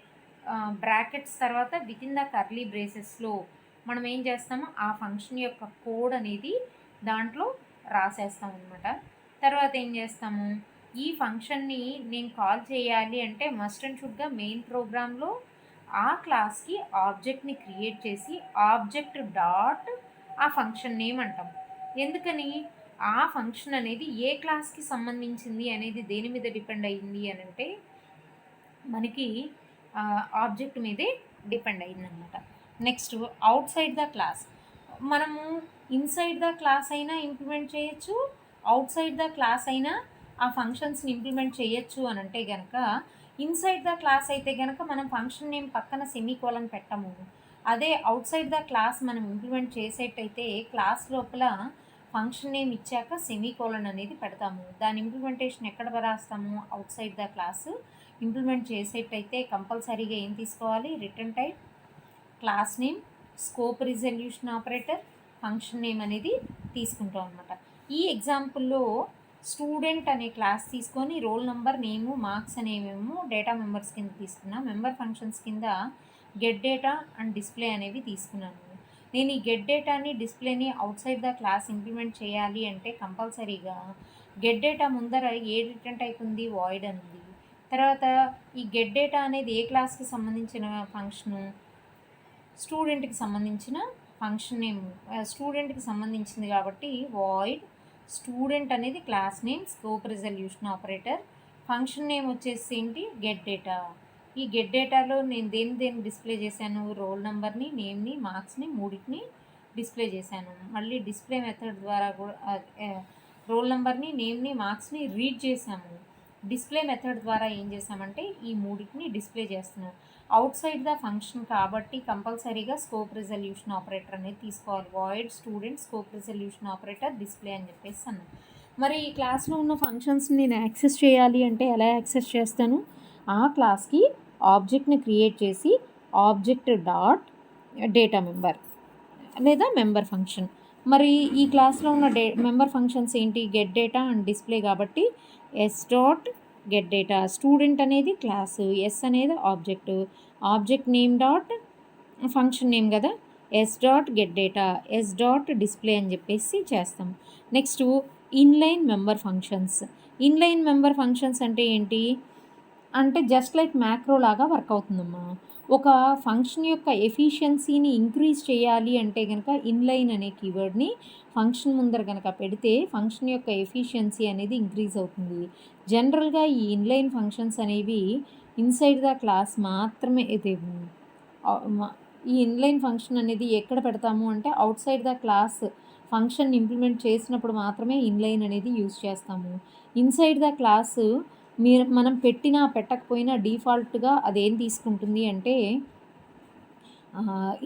brackets, తర్వాత విత్ ఇన్ ద కర్లీ బ్రేసెస్లో మనం ఏం చేస్తామో ఆ ఫంక్షన్ యొక్క కోడ్ అనేది దాంట్లో రాసేస్తాం అనమాట. తర్వాత ఏం చేస్తాము, ఈ ఫంక్షన్ని నేను కాల్ చేయాలి అంటే మస్ట్ అండ్ షుడ్గా మెయిన్ ప్రోగ్రాంలో ఆ క్లాస్కి ఆబ్జెక్ట్ని క్రియేట్ చేసి ఆబ్జెక్ట్ డాట్ ఆ ఫంక్షన్ నేమ్ అంటాం. ఎందుకని, ఆ ఫంక్షన్ అనేది ఏ క్లాస్కి సంబంధించింది అనేది దేని మీద డిపెండ్ అయ్యింది అని అంటే మనకి ఆబ్జెక్ట్ మీదే డిపెండ్ అయ్యిందనమాట. Next outside the class, మనము ఇన్సైడ్ ద క్లాస్ అయినా ఇంప్లిమెంట్ చేయొచ్చు, అవుట్ సైడ్ ద క్లాస్ అయినా ఆ ఫంక్షన్స్ని ఇంప్లిమెంట్ చేయొచ్చు అని అంటే కనుక, ఇన్సైడ్ ద క్లాస్ అయితే కనుక మనం ఫంక్షన్ నేమ్ పక్కన సెమీకోలన్ పెట్టము. అదే అవుట్ సైడ్ ద క్లాస్ మనం ఇంప్లిమెంట్ చేసేటైతే క్లాస్ లోపల ఫంక్షన్ నేమ్ ఇచ్చాక సెమీకోలన్ అనేది పెడతాము. దాని ఇంప్లిమెంటేషన్ ఎక్కడ రాస్తాము, outside the class. Implement చేసేటైతే కంపల్సరీగా ఏం తీసుకోవాలి, return type, class name, scope resolution operator, function name అనేది తీసుకుంటాం అనమాట. ఈ ఎగ్జాంపుల్లో స్టూడెంట్ అనే క్లాస్ తీసుకొని రోల్ నెంబర్, నేము, మార్క్స్ అనేవేమో డేటా మెంబర్స్ కింద తీసుకున్నా. మెంబర్ ఫంక్షన్స్ కింద గెట్ డేటా అండ్ డిస్ప్లే అనేవి తీసుకున్నాను. నేను ఈ గెట్ డేటాని, డిస్ప్లేని outside the class implement చేయాలి అంటే కంపల్సరీగా గెట్ డేటా ముందర ఏ రిటర్న్ టైప్ ఉంది, వాయిడ్ అని ఉంది. తర్వాత ఈ గెట్ డేటా అనేది ఏ క్లాస్కి సంబంధించిన ఫంక్షను, స్టూడెంట్కి సంబంధించిన ఫంక్షన్ నేమ్, స్టూడెంట్కి సంబంధించింది కాబట్టి వాయిడ్ స్టూడెంట్ అనేది class name, scope resolution operator, function name వచ్చేసి ఏంటి, గెట్ డేటా. ఈ గెట్ డేటాలో నేను దేన్ని డిస్ప్లే చేశాను, రోల్ నెంబర్ని, నేమ్ని, మార్క్స్ని మూడింటిని డిస్ప్లే చేశాను. మళ్ళీ డిస్ప్లే మెథడ్ ద్వారా కూడా రోల్ నెంబర్ని, నేమ్ని, మార్క్స్ని రీడ్ చేశాము. డిస్ప్లే మెథడ్ ద్వారా ఏం చేసామంటే ఈ మూడింటిని డిస్ప్లే చేస్తున్నాం. అవుట్ సైడ్ ద ఫంక్షన్ కాబట్టి కంపల్సరీగా స్కోప్ రిజల్యూషన్ ఆపరేటర్ అనేది తీసుకోవాలి. Void student scope resolution operator display అని చెప్పేసి అన్నాను. మరి ఈ క్లాస్లో ఉన్న ఫంక్షన్స్ని నేను యాక్సెస్ చేయాలి అంటే ఎలా యాక్సెస్ చేస్తాను, ఆ క్లాస్కి ఆబ్జెక్ట్ని క్రియేట్ చేసి ఆబ్జెక్ట్ డాట్ డేటా మెంబర్ లేదా మెంబర్ ఫంక్షన్. మరి ఈ క్లాస్లో ఉన్న మెంబర్ ఫంక్షన్స్ ఏంటి, గెట్ డేటా అండ్ డిస్ప్లే కాబట్టి S dot get data, student అనేది క్లాసు, ఎస్ అనేది object, object name dot function name కదా, S dot get data, S dot display అని చెప్పేసి చేస్తాం. Next inline member functions. Inline member functions అంటే ఏంటి అంటే జస్ట్ లైక్ మ్యాక్రో లాగా వర్క్ అవుతుందమ్మా. ఒక ఫంక్షన్ యొక్క ఎఫిషియన్సీని ఇంక్రీజ్ చేయాలి అంటే కనుక ఇన్లైన్ అనే కీవర్డ్ని ఫంక్షన్ ముందర కనుక పెడితే ఫంక్షన్ యొక్క ఎఫిషియన్సీ అనేది ఇంక్రీజ్ అవుతుంది. జనరల్గా ఈ ఇన్లైన్ ఫంక్షన్స్ అనేవి ఇన్సైడ్ ద క్లాస్ మాత్రమే ఈ ఇన్లైన్ ఫంక్షన్ అనేది ఎక్కడ పెడతాము అంటే out side the class function implement చేసినప్పుడు మాత్రమే ఇన్లైన్ అనేది యూజ్ చేస్తాము. ఇన్సైడ్ ద క్లాస్ మనం పెట్టినా పెట్టకపోయినా డిఫాల్ట్గా అదేం తీసుకుంటుంది అంటే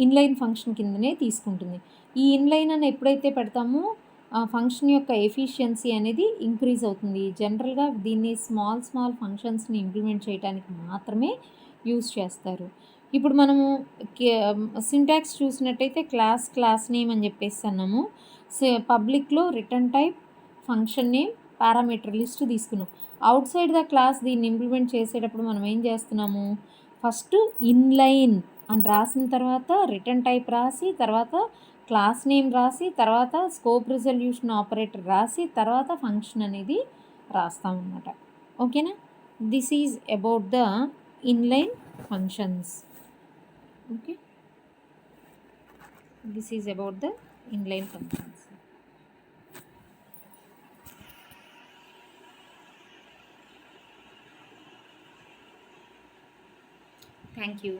ఇన్లైన్ ఫంక్షన్ కిందనే తీసుకుంటుంది. ఈ ఇన్లైన్ అని ఎప్పుడైతే పెడతామో ఫంక్షన్ యొక్క ఎఫిషియన్సీ అనేది ఇంక్రీజ్ అవుతుంది. జనరల్గా దీన్ని స్మాల్ ఫంక్షన్స్ని ఇంప్లిమెంట్ చేయడానికి మాత్రమే యూజ్ చేస్తారు. ఇప్పుడు మనము సింటాక్స్ చూసినట్టయితే క్లాస్ నేమ్ అని చెప్పేసి అన్నాము. పబ్లిక్లో return type, function name, parameter list తీసుకున్నాం. అవుట్ సైడ్ ద క్లాస్ దీన్ని ఇంప్లిమెంట్ చేసేటప్పుడు మనం ఏం చేస్తున్నాము, ఫస్ట్ ఇన్లైన్ అని రాసిన తర్వాత రిటర్న్ టైప్ రాసి, తర్వాత క్లాస్ నేమ్ రాసి, తర్వాత స్కోప్ రిజల్యూషన్ ఆపరేటర్ రాసి, తర్వాత ఫంక్షన్ అనేది రాస్తామన్నమాట. ఓకేనా, this is about the inline functions. Okay, this is about the inline functions. Thank you.